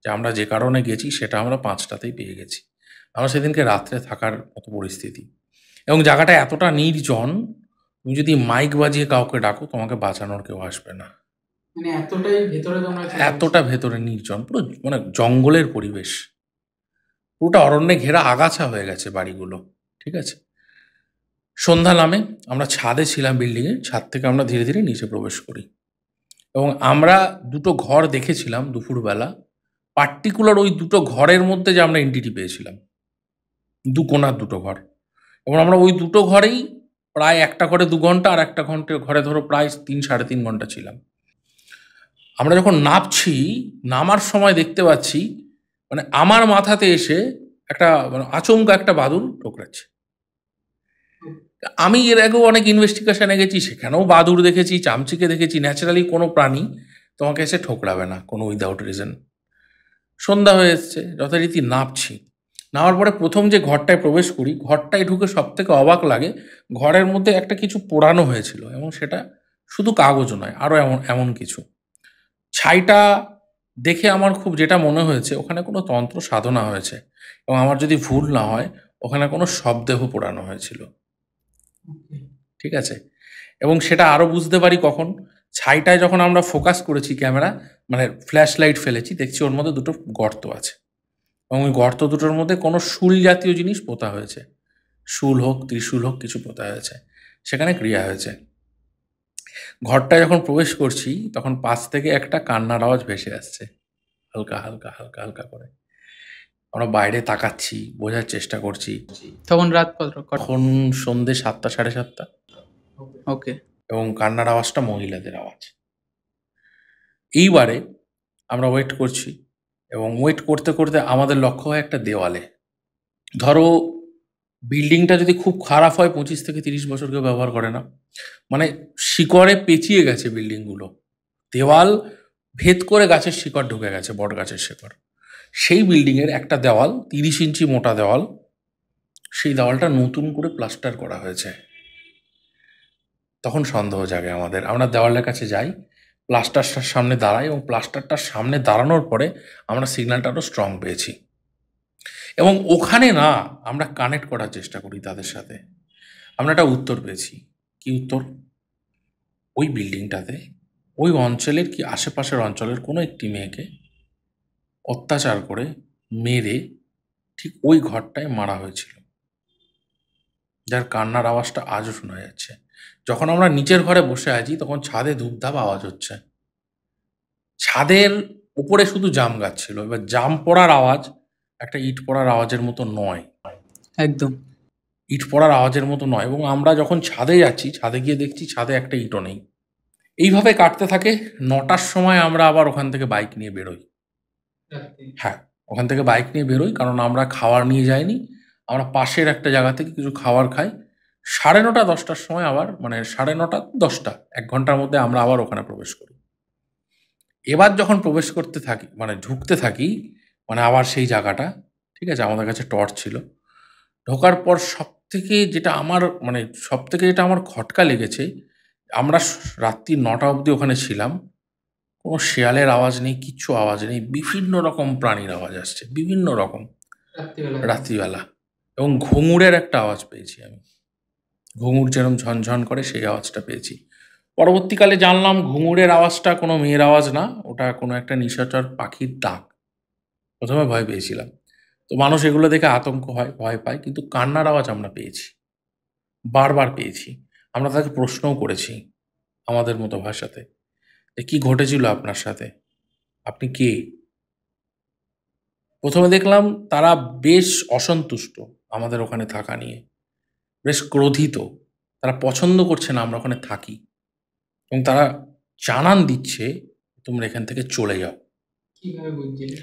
যে আমরা যে কারণে গেছি সেটা আমরা 5টাতেই পেয়ে গেছি। আমরা সেদিনকে রাত্রে থাকার মতো পরিস্থিতি, এবং জায়গাটা এতটা নির্জন, তুমি যদি মাইক বাজিয়ে কাউকে ডাকো তোমাকে বাঁচানোর কেউ আসবে না, মানে এতটাই ভেতরে তোমরা এতটা ভেতরে নির্জন, পুরো মানে জঙ্গলের পরিবেশ, পুরোটা অরণ্যে ঘেরা, আগাছা হয়ে গেছে বাড়িগুলো। ঠিক আছে, সন্ধ্যা নামে, আমরা ছাদে ছিলাম, বিল্ডিংয়ের ছাদ থেকে আমরা ধীরে ধীরে নিচে প্রবেশ করি, এবং আমরা দুটো ঘর দেখেছিলাম দুপুরবেলা, পার্টিকুলার ওই দুটো ঘরের মধ্যে যে আমরা এন্টিটি পেয়েছিলাম, দু কোণার দুটো ঘর, এবং আমরা ওই দুটো ঘরেই প্রায় একটা ঘরে 2 ঘন্টা আর একটা ঘরে ধরো প্রায় 3-3.5 ঘন্টা ছিলাম। আমরা যখন নামছি, নামার সময় দেখতে পাচ্ছি মানে আমার মাথাতে এসে একটা মানে আচমকা একটা বাদুড় ঠোকরাচ্ছে। আমি এর আগেও অনেক ইনভেস্টিগেশনে গেছি, সেখানেও বাদুড় দেখেছি, চামচিকে দেখেছি, ন্যাচারালি কোনো প্রাণী তোমাকে এসে ঠোকরাবে না কোনো উইদাউট রিজন। সন্ধ্যা হয়ে এসছে, যথারীতি নামছি, নামার পরে প্রথম যে ঘরটায় প্রবেশ করি, ঘরটায় ঢুকে সব থেকে অবাক লাগে, ঘরের মধ্যে একটা কিছু পোড়ানো হয়েছিল, এবং সেটা শুধু কাগজ নয়, আরও এমন এমন কিছু। ছাইটা দেখে আমার খুব যেটা মনে হয়েছে ওখানে কোনো তন্ত্র সাধনা হয়েছে, এবং আমার যদি ভুল না হয় ওখানে কোনো শবদেহ পোড়ানো হয়েছিল। ঠিক আছে, এবং সেটা আরও বুঝতে পারি কখন, ছাইটায় যখন আমরা ফোকাস করেছি ক্যামেরা, মানে ফ্ল্যাশ লাইট ফেলেছি, দেখছি ওর মধ্যে দুটো গর্ত আছে, এবং ওই গর্ত দুটোর মধ্যে কোনো শুল জাতীয় জিনিস পোতা হয়েছে, শুল হোক ত্রিশূল হোক কিছু পোতা হয়েছে, সেখানে ক্রিয়া হয়েছে। ঘরটায় যখন প্রবেশ করছি তখন পাশ থেকে একটা কান্নার আওয়াজ ভেসে আসছে, হালকা হালকা হালকা হালকা করে। আমরা বাইরে তাকাচ্ছি, বোঝার চেষ্টা করছি, তখন রাত কত? তখন সন্ধে 7টা 7:30, ওকে। এবং কান্নার আওয়াজটা মহিলাদের আওয়াজ। এইবারে আমরা ওয়েট করছি, এবং ওয়েট করতে করতে আমাদের লক্ষ্য হয় একটা দেওয়ালে। ধরো বিল্ডিংটা যদি খুব খারাপ হয় 25 থেকে 30 বছর কেউ ব্যবহার করে না, মানে শিকড়ে পেঁচিয়ে গেছে বিল্ডিংগুলো, দেওয়াল ভেদ করে গাছের শিকড় ঢুকে গেছে, বট গাছের শিকড়। সেই বিল্ডিংয়ের একটা দেওয়াল 30 ইঞ্চি মোটা দেওয়াল, সেই দেওয়ালটা নতুন করে প্লাস্টার করা হয়েছে। তখন সন্দেহ জাগে আমাদের, আমরা দেওয়ালের কাছে যাই, প্লাস্টারটার সামনে দাঁড়াই, এবং প্লাস্টারটার সামনে দাঁড়ানোর পরে আমরা সিগন্যালটা আরও স্ট্রং পেয়েছি, এবং ওখানে না আমরা কানেক্ট করার চেষ্টা করি তাদের সাথে। আমরা একটা উত্তর পেয়েছি। কি উত্তর? ওই বিল্ডিংটাতে ওই অঞ্চলের কি আশেপাশের অঞ্চলের কোনো একটি মেয়েকে অত্যাচার করে মেরে ঠিক ওই ঘরটায় মারা হয়েছিল, যার কান্নার আওয়াজটা আজও শোনা যাচ্ছে। যখন আমরা নিচের ঘরে বসে আছি তখন ছাদে ধূপধাপ আওয়াজ হচ্ছে, ছাদের উপরে শুধু জাম গাছ ছিল, এবার জাম পড়ার আওয়াজ একটা ইট পড়ার আওয়াজের মতো নয়, একদম ইট পড়ার আওয়াজের মতো নয়। এবং আমরা যখন ছাদে যাচ্ছি, ছাদে গিয়ে দেখছি ছাদে একটা ইটও নেই। এইভাবে কাটতে থাকে। 9টার সময় আমরা আবার ওখান থেকে বাইক নিয়ে বেরোই। হ্যাঁ, ওখান থেকে বাইক নিয়ে বেরোই, কারণ আমরা খাবার নিয়ে যাইনি, আমরা পাশের একটা জায়গা থেকে কিছু খাবার খাই। 9:30 10টার সময় আবার, মানে 9:30 10টা, 1 ঘন্টার মধ্যে আমরা আবার ওখানে প্রবেশ করি। এবার যখন প্রবেশ করতে থাকি, মানে ঢুকতে থাকি, মানে আবার সেই জায়গাটা, ঠিক আছে, আমাদের কাছে টর্চ ছিল। ঢোকার পর সবথেকে যেটা আমার খটকা লেগেছে, আমরা রাত্রি 9টা অবধি ওখানে ছিলাম, কোনো শেয়ালের আওয়াজ নেই, কিচ্ছু আওয়াজ নেই, বিভিন্ন রকম প্রাণীর আওয়াজ আসছে, বিভিন্ন রকম রাত্রিবেলা, এবং ঘুঙুরের একটা আওয়াজ পেয়েছি আমি, ঘুঙুর যেরকম ঝনঝন করে সেই আওয়াজটা পেয়েছি। পরবর্তীকালে জানলাম ঘুঙুরের আওয়াজটা কোনো মেয়ের আওয়াজ না, ওটা কোনো একটা নিশাচর পাখির ডাক। প্রথমে ভয় পেয়েছিলাম, তো মানুষ এগুলো দেখে আতঙ্ক হয়, ভয় পায়, কিন্তু কান্নার আওয়াজ আমরা পেয়েছি, বারবার পেয়েছি। আমরা তাকে প্রশ্নও করেছি আমাদের মতো ভাষাতে, যে কি ঘটেছিল আপনার সাথে, আপনি কে? প্রথমে দেখলাম তারা বেশ অসন্তুষ্ট আমাদের ওখানে থাকা নিয়ে, বেশ ক্রোধিত। তারা পছন্দ করছে না আমরা ওখানে থাকি, এবং তারা জানান দিচ্ছে তোমরা এখান থেকে চলে যাও। কিভাবে বুঝছিলে?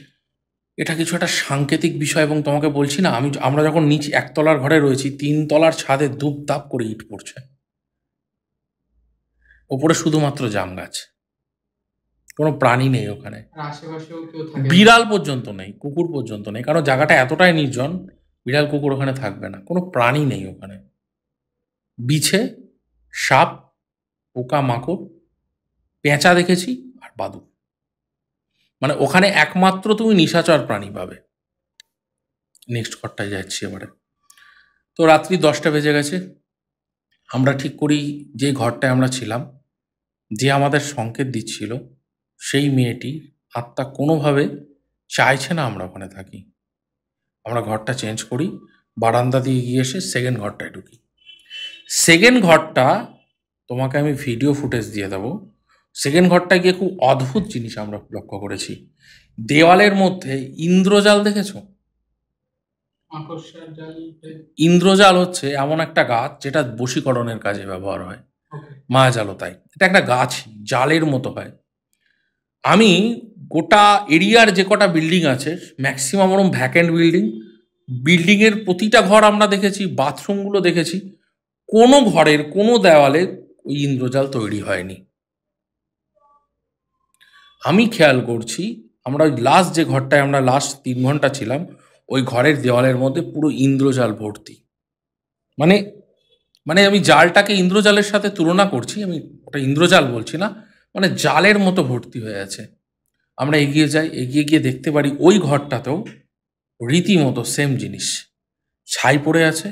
এটা কিছু একটা সাংকেতিক বিষয়, এবং তোমাকে বলছি না, আমরা যখন নিচে একতলার ঘরে রয়েছি, 3 তলার ছাদে ধূপ ধাপ করে ইট পড়ছে, ওপরে শুধুমাত্র জাম গাছ, কোনো প্রাণী নেই ওখানে। আর আশেপাশেও কেউ থাকে না? বিড়াল পর্যন্ত নেই, কুকুর পর্যন্ত নেই, কারণ জায়গাটা এতটাই নির্জন, বিড়াল কুকুর ওখানে থাকবে না, কোনো প্রাণী নেই ওখানে। বিছে, সাপ, পোকা মাকড়, পেঁচা দেখেছি, আর বাদুড়। মানে ওখানে একমাত্র তুমি নিশাচর প্রাণী পাবে। নেক্সট ঘরটায় যাচ্ছি এবারে। তো রাত্রি 10টা বেজে গেছে। আমরা ঠিক করি যে ঘরটায় আমরা ছিলাম, যে আমাদের সংকেত দিচ্ছিল, সেই মেয়েটি আত্মা কোনোভাবে চাইছে না আমরা ওখানে থাকি। আমরা ঘরটা চেঞ্জ করি, বারান্দা দিয়ে গিয়ে এসে সেকেন্ড ঘরটায় ঢুকি। সেকেন্ড ঘরটা তোমাকে আমি ভিডিও ফুটেজ দিয়ে দেবো। সেকেন্ড ঘরটায় গিয়ে খুব অদ্ভুত জিনিস আমরা লক্ষ্য করেছি। দেওয়ালের মধ্যে ইন্দ্রজাল দেখেছো? মাকড়সার জাল? ইন্দ্রজাল হচ্ছে এমন একটা গাছ যেটা বশীকরণের কাজে ব্যবহার হয়, মায়াজালও তাই। এটা একটা গাছ, জালের মতো হয়। আমি গোটা এরিয়ার যে কটা বিল্ডিং আছে, ম্যাক্সিমাম ওরকম ভ্যাকেন্ট বিল্ডিং, বিল্ডিংয়ের প্রতিটা ঘর আমরা দেখেছি, বাথরুমগুলো দেখেছি, কোনো ঘরের কোনো দেওয়ালে ওই ইন্দ্রজাল তৈরি হয়নি। আমি খেয়াল করছি, আমরা ওই লাস্ট যে ঘরটায় আমরা লাস্ট 3 ঘন্টা ছিলাম, ওই ঘরের দেওয়ালের মধ্যে পুরো ইন্দ্রজাল ভর্তি। মানে মানে আমি জালটাকে ইন্দ্রজালের সাথে তুলনা করছি, আমি ওটা ইন্দ্রজাল বলছি না, মানে জালের মতো ভর্তি হয়ে আছে। আমরা এগিয়ে যাই, এগিয়ে গিয়ে দেখতে পারি ওই ঘরটাতেও রীতিমতো সেম জিনিস, ছাই পড়ে আছে,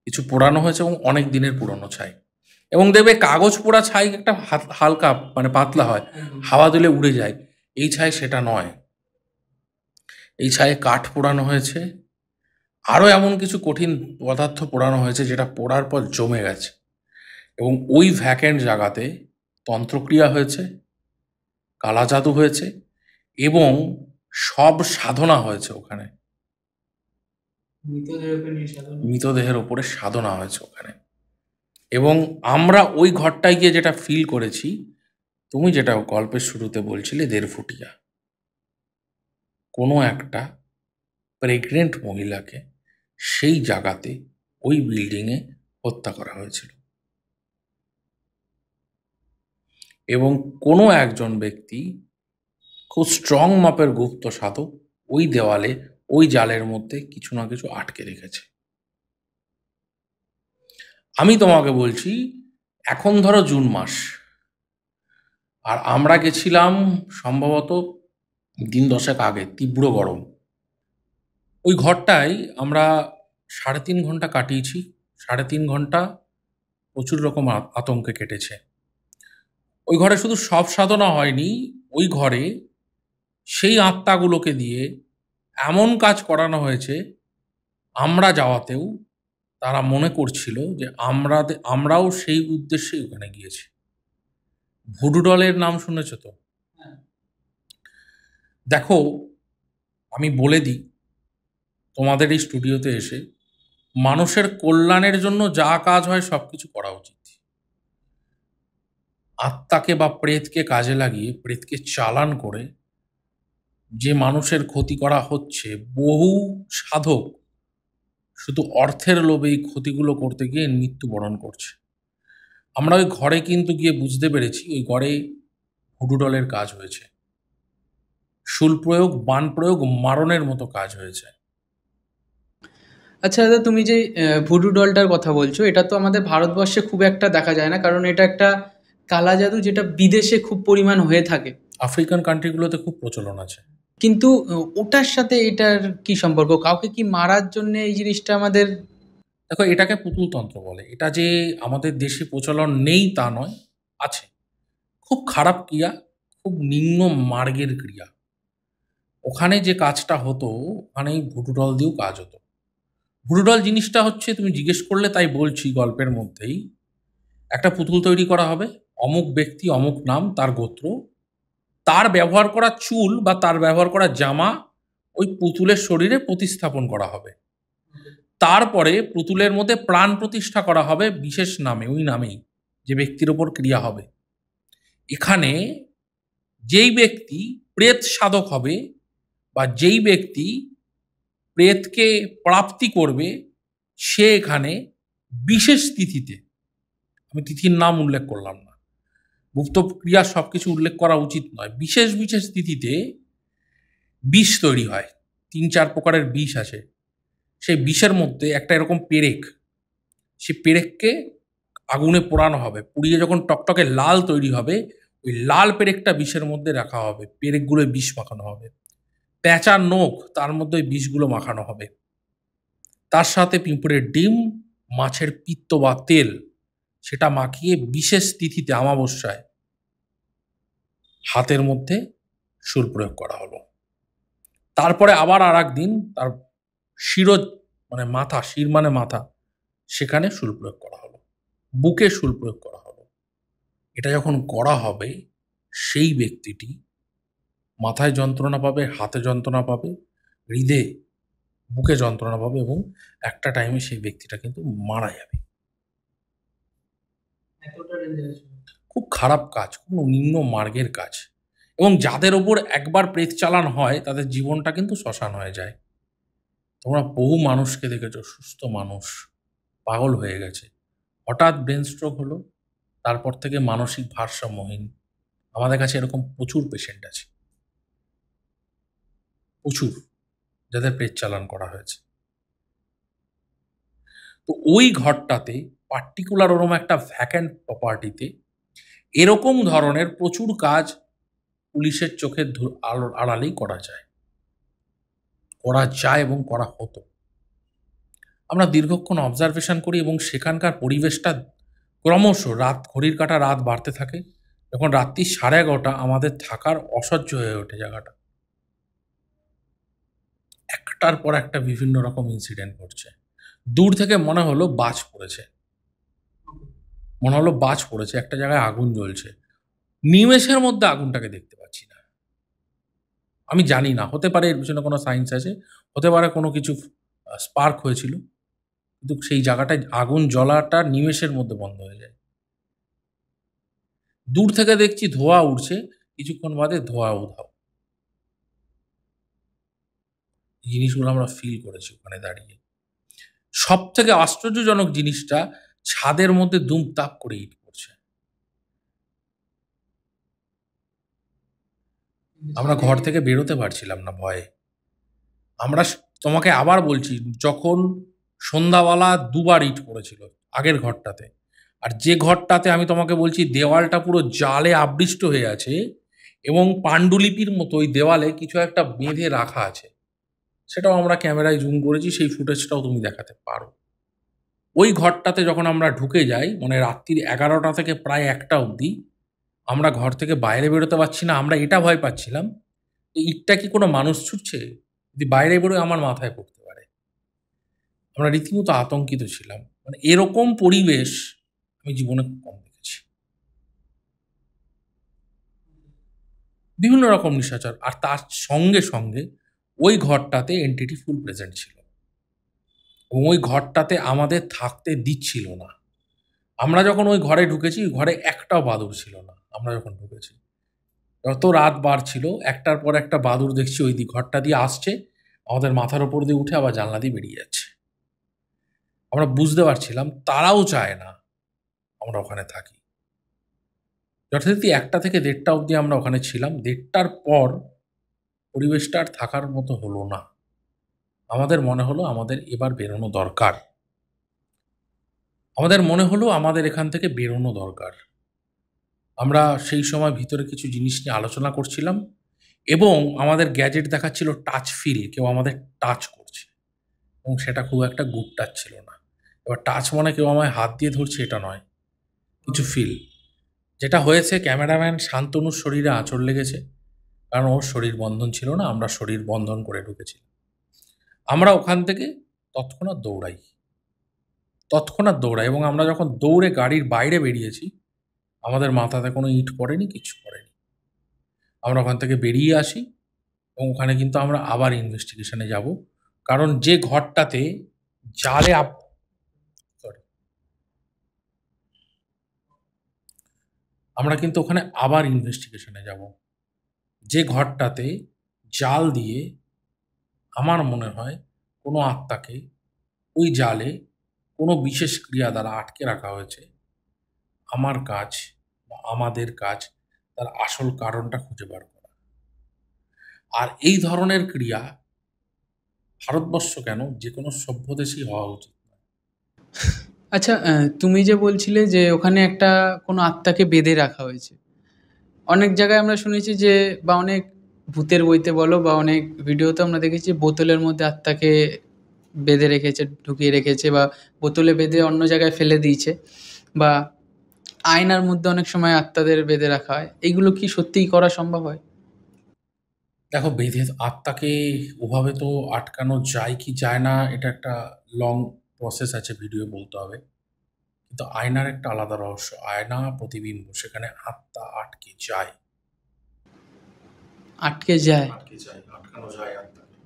কিছু পোড়ানো হয়েছে, এবং অনেক দিনের পুরনো ছাই। এবং দেখবে কাগজ পোড়া ছাই একটা হালকা মানে পাতলা হয়, হাওয়া দিলে উড়ে যায়। এই ছাই সেটা নয়, এই ছায়ে কাঠ পোড়ানো হয়েছে, আরও এমন কিছু কঠিন পদার্থ পোড়ানো হয়েছে যেটা পোড়ার পর জমে গেছে। এবং ওই ভ্যাকেন্ট জায়গাতে তন্ত্রক্রিয়া হয়েছে, কালা জাদু হয়েছে, এবং সব সাধনা হয়েছে ওখানে। মৃতদেহের ওপরে সাধনা হয়েছে ওখানে। এবং আমরা ওই ঘরটায় গিয়ে যেটা ফিল করেছি, তুমি যেটা গল্পের শুরুতে বলছিলে 1.5 ফুটিয়া, কোনো একটা প্রেগনেন্ট মহিলাকে সেই জায়গাতে ওই বিল্ডিংয়ে হত্যা করা হয়েছিল, এবং কোনো একজন ব্যক্তি খুব স্ট্রং মাপের গুপ্ত সাধক ওই দেওয়ালে, ওই জালের মধ্যে কিছু না কিছু আটকে রেখেছে। আমি তোমাকে বলছি, এখন ধরো জুন মাস, আর আমরা গেছিলাম সম্ভবত দিন 10 আগে, তীব্র গরম। ওই ঘরটায় আমরা 3.5 ঘন্টা কাটিয়েছি। 3.5 ঘন্টা প্রচুর রকম আতঙ্কে কেটেছে। ওই ঘরে শুধু সব সাধনা হয়নি, ওই ঘরে সেই আত্মাগুলোকে দিয়ে এমন কাজ করানো হয়েছে, আমরা যাওয়াতেও তারা মনে করছিল যে আমরাও সেই উদ্দেশ্যেই ওখানে গিয়েছি। ভুডু ডলের নাম শুনেছো তো? দেখো, আমি বলে দিই, তোমাদের এই স্টুডিওতে এসে মানুষের কল্যাণের জন্য যা কাজ হয় সব কিছু করা উচিত। আত্মাকে বা প্রেতকে কাজে লাগিয়ে, প্রেতকে চালান করে যে মানুষের ক্ষতি করা হচ্ছে, বহু সাধক শুধু অর্থের লোভে এই ক্ষতিগুলো করতে গিয়ে মৃত্যুবরণ করছে। আমরা ওই ঘরে কিন্তু গিয়ে বুঝতে পেরেছি, ওই ঘরে ভুডু ডলের কাজ হয়েছে, শুল প্রয়োগ, বান প্রয়োগ, মারণের মতো কাজ হয়েছে। আচ্ছা দাদা, তুমি যে ভুডু ডলটার কথা বলছো, এটা তো আমাদের ভারতবর্ষে খুব একটা দেখা যায় না, কারণ এটা একটা কালা জাদু যেটা বিদেশে খুব পরিমাণ হয়ে থাকে। আফ্রিকান কান্ট্রিগুলোতে খুব প্রচলন আছে। কিন্তু ওটার সাথে এটার কি সম্পর্ক? কাউকে কি মারার জন্য এই জিনিসটা আমাদের? দেখো, এটাকে পুতুলতন্ত্র বলে। এটা যে আমাদের দেশে প্রচলন নেই তা নয়, আছে। খুব খারাপ ক্রিয়া, খুব নিম্ন মার্গের ক্রিয়া। ওখানে যে কাজটা হতো, ওখানে ভুডু ডল দিয়েও কাজ হতো। ভুডু ডল জিনিসটা হচ্ছে, তুমি জিজ্ঞেস করলে তাই বলছি গল্পের মধ্যেই, একটা পুতুল তৈরি করা হবে, অমুক ব্যক্তি, অমুক নাম, তার গোত্র, তার ব্যবহার করা চুল বা তার ব্যবহার করা জামা ওই পুতুলের শরীরে প্রতিস্থাপন করা হবে। তারপরে পুতুলের মধ্যে প্রাণ প্রতিষ্ঠা করা হবে বিশেষ নামে, ওই নামেই, যে ব্যক্তির ওপর ক্রিয়া হবে। এখানে যেই ব্যক্তি প্রেত সাধক হবে বা যেই ব্যক্তি প্রেতকে প্রাপ্তি করবে, সে এখানে বিশেষ তিথিতে, আমি তিথির নাম উল্লেখ করলাম না, গুপ্ত ক্রিয়া সবকিছু উল্লেখ করা উচিত নয়, বিশেষ বিশেষ তিথিতে বিষ তৈরি হয়। ৩-৪ প্রকারের বিষ আছে। সেই বিষের মধ্যে একটা এরকম পেরেক, সেই পেরেককে আগুনে পোড়ানো হবে, পুড়িয়ে যখন টকটকে লাল তৈরি হবে, ওই লাল পেরেকটা বিষের মধ্যে রাখা হবে, পেরেকগুলোয় বিষ মাখানো হবে। প্যাঁচার নখ, তার মধ্যে ওই বিষগুলো মাখানো হবে। তার সাথে পিঁপড়ের ডিম, মাছের পিত্ত বা তেল, সেটা মাখিয়ে বিশেষ তিথিতে অমাবস্যায় হাতের মধ্যে সুর প্রয়োগ করা হলো। তারপরে আবার আর একদিন তার শির, মানে মাথা, শির মানে মাথা, সেখানে শুল প্রয়োগ করা হলো, বুকে শুল প্রয়োগ করা হলো। এটা যখন করা হবে, সেই ব্যক্তিটি মাথায় যন্ত্রণা পাবে, হাতে যন্ত্রণা পাবে, হৃদে, বুকে যন্ত্রণা পাবে এবং একটা টাইমে সেই ব্যক্তিটা কিন্তু মারা যাবে। খুব খারাপ কাজ, খুব নিম্ন মার্গের কাজ, এবং যাদের ওপর একবার প্রেত চালান হয় তাদের জীবনটা কিন্তু শ্মশান হয়ে যায়। তোমরা বহু মানুষকে দেখেছো, সুস্থ মানুষ পাগল হয়ে গেছে, হঠাৎ ব্রেন স্ট্রোক হলো, তারপর থেকে মানসিক ভারসাম্যহীন। আমাদের কাছে এরকম প্রচুর পেশেন্ট আছে, প্রচুর, যাদের প্রেত চালান করা হয়েছে। তো ওই ঘরটাতে পার্টিকুলার ওরকম একটা ভ্যাকেন্ট প্রপার্টিতে এরকম ধরনের প্রচুর কাজ পুলিশের চোখের আড়ালেই করা যায়, এবং করা হতো। আমরা দীর্ঘক্ষণ অবজারভেশন করি এবং সেখানকার পরিবেশটা ক্রমশ, রাত, ঘড়ির কাঁটা রাত বাড়তে থাকে, যখন রাত্রি 11:30 আমাদের থাকার অসহ্য হয়ে ওঠে জায়গাটা। একটার পর একটা বিভিন্ন রকম ইনসিডেন্ট ঘটছে। দূর থেকে মনে হলো বাজ পড়েছে, একটা জায়গায় আগুন জ্বলছে, নিমেষের মধ্যে আগুনটাকে দেখতে পাচ্ছি না। আমি জানি না, হতে পারে এর পিছনে কোনো সায়েন্স আছে, হতে পারে কোনো কিছু স্পার্ক হয়েছিল, কিন্তু সেই জায়গাটায় আগুন জ্বলাটা নিমেষের মধ্যে বন্ধ হয়ে যায়। দূর থেকে দেখছি ধোঁয়া উঠছে, কিছুক্ষণ বাদে ধোঁয়া উধাও। এই জিনিসগুলো আমরা ফিল করেছি ওখানে দাঁড়িয়ে। সব থেকে আশ্চর্যজনক জিনিসটা, ছাদের মধ্যে দুমতাপ করে ইট পড়ছে। আমরা ঘর থেকে বেরোতে পারছিলাম না ভয়ে। আমরা, তোমাকে আবার বলছি, যখন সন্ধ্যাবেলা 2বার ইট পড়েছিল আগের ঘরটাতে, আর যে ঘরটাতে আমি তোমাকে বলছি দেওয়ালটা পুরো জালে আবৃষ্ট হয়ে আছে এবং পাণ্ডুলিপির মতো ওই দেওয়ালে কিছু একটা বেঁধে রাখা আছে, সেটাও আমরা ক্যামেরায় জুম করেছি, সেই ফুটেজটাও তুমি দেখাতে পারো। ওই ঘরটাতে যখন আমরা ঢুকে যাই, মানে রাত্রির 11টা থেকে প্রায় 1টা অবধি, আমরা ঘর থেকে বাইরে বেরোতে পারছি না। আমরা এটা ভয় পাচ্ছিলাম, এই ইটটা কি কোনো মানুষ ছুটছে, যদি বাইরে বেরোয় আমার মাথায় পড়তে পারে। আমরা রীতিমতো আতঙ্কিত ছিলাম। মানে এরকম পরিবেশ আমি জীবনে খুব কম দেখেছি। বিভিন্ন রকম নিশাচর, আর তার সঙ্গে সঙ্গে ওই ঘরটাতে এন্টিটি ফুল প্রেজেন্ট ছিল এবং ওই ঘরটাতে আমাদের থাকতে দিচ্ছিল না। আমরা যখন ওই ঘরে ঢুকেছি, ওই ঘরে একটাও বাদুড় ছিল না। আমরা যখন ঢুকেছি, যত রাত বাড়ছিল, একটার পর একটা বাদুড় দেখছি ওই ঘরটা দিয়ে আসছে, আমাদের মাথার ওপর দিয়ে উঠে আবার জানলা দিয়ে বেরিয়ে যাচ্ছে। আমরা বুঝতে পারছিলাম তারাও চায় না আমরা ওখানে থাকি। যথারীতি 1টা থেকে 1:30 অবধি আমরা ওখানে ছিলাম। 1:30টার পর পরিবেশটা আর থাকার মতো হলো না। আমাদের মনে হলো আমাদের এবার বেরোনো দরকার। আমাদের এখান থেকে বেরোনো দরকার। আমরা সেই সময় ভিতরে কিছু জিনিস নিয়ে আলোচনা করছিলাম এবং আমাদের গ্যাজেট দেখাচ্ছিল টাচ ফিল, কেউ আমাদের টাচ করছে, এবং সেটা খুব একটা গুড টাচ ছিল না। এবার টাচ মানে কেউ আমায় হাত দিয়ে ধরছে এটা নয়, কিছু ফিল। যেটা হয়েছে, ক্যামেরাম্যান শান্তনুর শরীরে আঁচড় লেগেছে, কারণ ওর শরীর বন্ধন ছিল না, আমরা শরীর বন্ধন করে ঢুকেছি। আমরা ওখান থেকে তৎক্ষণাৎ দৌড়াই। তৎক্ষণাৎ দৌড়াই, এবং আমরা যখন দৌড়ে গাড়ির বাইরে বেরিয়েছি আমাদের মাথাতে কোনো ইট পড়েনি, কিছু পড়েনি। আমরা ওখান থেকে বেরিয়ে আসি এবং ওখানে কিন্তু আমরা আবার ইনভেস্টিগেশনে যাব, কারণ যে ঘরটাতে জালে সরি, আমরা কিন্তু ওখানে আবার ইনভেস্টিগেশনে যাব। যে ঘরটাতে জাল দিয়ে আমার মনে হয় কোনো আত্মাকে ওই জালে কোনো বিশেষ ক্রিয়া দ্বারা আটকে রাখা হয়েছে, আমার কাজ বা আমাদের কাজ তার আসল কারণটা খুঁজে বার করা। আর এই ধরনের ক্রিয়া ভারতবর্ষ কেন, যে কোনো সভ্য দেশেই হওয়া উচিত। আচ্ছা, তুমি যে বলছিলে যে ওখানে একটা কোনো আত্মাকে বেঁধে রাখা হয়েছে। অনেক জায়গায় আমরা শুনেছি যে, বা অনেক ভূতের বইতে বলো বা অনেক ভিডিওতে আমরা দেখেছি বোতলের মধ্যে আত্মাকে বেঁধে রেখেছে, ঢুকিয়ে রেখেছে, বা বোতলে বেঁধে অন্য জায়গায় ফেলে দিয়েছে, বা আয়নার মধ্যে অনেক সময় আত্মাদের বেঁধে রাখা হয়। এইগুলো কি সত্যিই করা সম্ভব হয়? দেখো, বেঁধে আত্মাকে ওভাবে তো আটকানো যায় কি যায় না, এটা একটা লং প্রসেস আছে, ভিডিও বলতে হবে। কিন্তু আয়নার একটা আলাদা রহস্য, আয়না প্রতিবিম্ব, সেখানে আত্মা আটকে যায়। আটকে যায়? আটকানো যায় আত্মাকে।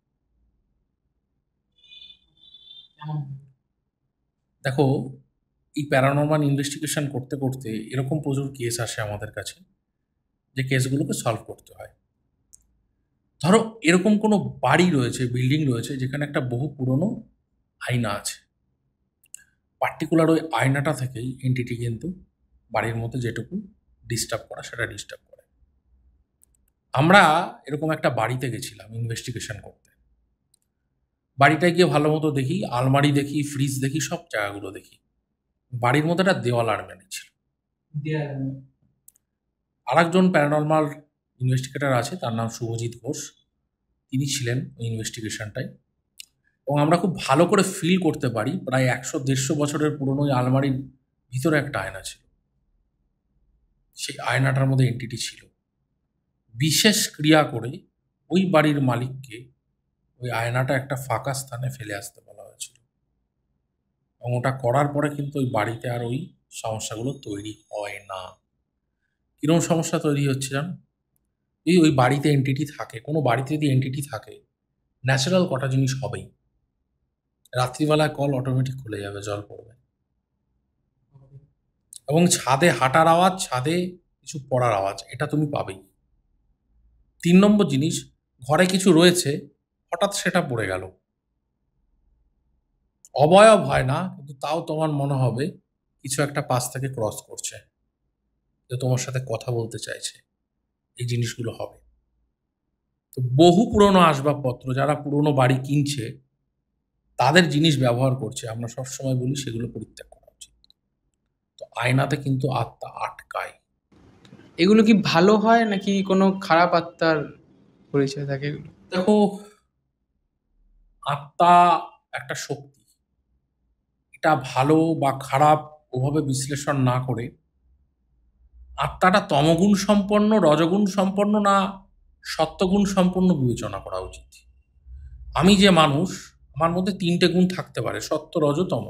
দেখো, এই প্যারানরমাল ইনভেস্টিগেশন করতে করতে এরকম প্রচুর কেস আসে আমাদের কাছে, যে কেসগুলোকে সলভ করতে হয়। ধরো এরকম কোনো বাড়ি রয়েছে, বিল্ডিং রয়েছে, যেখানে একটা বহু পুরনো আয়না আছে। পার্টিকুলার ওই আয়নাটা থেকেই এন্টিটি কিন্তু বাড়ির মধ্যে যেটুকু ডিস্টার্ব করা সেটা ডিস্টার্ব করে। আমরা এরকম একটা বাড়িতে গেছিলাম ইনভেস্টিগেশন করতে। বাড়িটায় গিয়ে ভালো মতো দেখি, আলমারি দেখি, ফ্রিজ দেখি, সব জায়গাগুলো দেখি। বাড়ির মধ্যে একটা দেওয়াল আলমারি ছিল। আরেকজন প্যারানরমাল ইনভেস্টিগেটর আছে, তার নাম শুভজিৎ ঘোষ। তিনি ছিলেন ওই ইনভেস্টিগেশনটায়, এবং আমরা খুব ভালো করে ফিল করতে পারি প্রায় 100-150 বছরের পুরনো ওই আলমারির ভিতরে একটা আয়না ছিল। সেই আয়নাটার মধ্যে এন্টিটি ছিল। বিশেষ ক্রিয়া করে ওই বাড়ির মালিককে ওই আয়নাটা একটা ফাঁকা স্থানে ফেলে আসতে বলা হয়েছিল, এবং ওটা করার পরে কিন্তু ওই বাড়িতে আর ওই সমস্যাগুলো তৈরি হয় না। কিরকম সমস্যা তৈরি হচ্ছে জানো? যদি ওই বাড়িতে এন্টিটি থাকে, কোনো বাড়িতে যদি এন্টিটি থাকে, ন্যাচারাল কটা জিনিস হবেই। রাত্রিবেলায় কল অটোমেটিক খুলে যাবে, জল পড়বে, এবং ছাদে হাঁটার আওয়াজ, ছাদে কিছু পড়ার আওয়াজ, এটা তুমি পাবেই। 3 নম্বর জিনিস, ঘরে কিছু রয়েছে, হঠাৎ সেটা পড়ে গেল। অবয়ব হয় না, কিন্তু তাও তোমার মনে হবে কিছু একটা পাশ থেকে ক্রস করছে, যে তোমার সাথে কথা বলতে চাইছে। এই জিনিসগুলো হবে। তো বহু পুরনো আসবাবপত্র যারা পুরনো বাড়ি কিনছে, তাদের জিনিস ব্যবহার করছে, আমরা সবসময় বলি সেগুলো পরিত্যাগ করা উচিত। তো আয়নাতে কিন্তু আত্মা আটকায়। এগুলো কি ভালো হয় নাকি কোনো খারাপ আত্মার পরিচয় থাকে এগুলো? দেখো, আত্মা একটা শক্তি। এটা ভালো বা খারাপ ওভাবে বিশ্লেষণ না করে আত্মাটা তমগুণ সম্পন্ন, রজগুণ সম্পন্ন, না সত্যগুণ সম্পন্ন বিবেচনা করা উচিত। আমি যে মানুষ, আমার মধ্যে 3টে গুণ থাকতে পারে, সত্য, রজ, তম।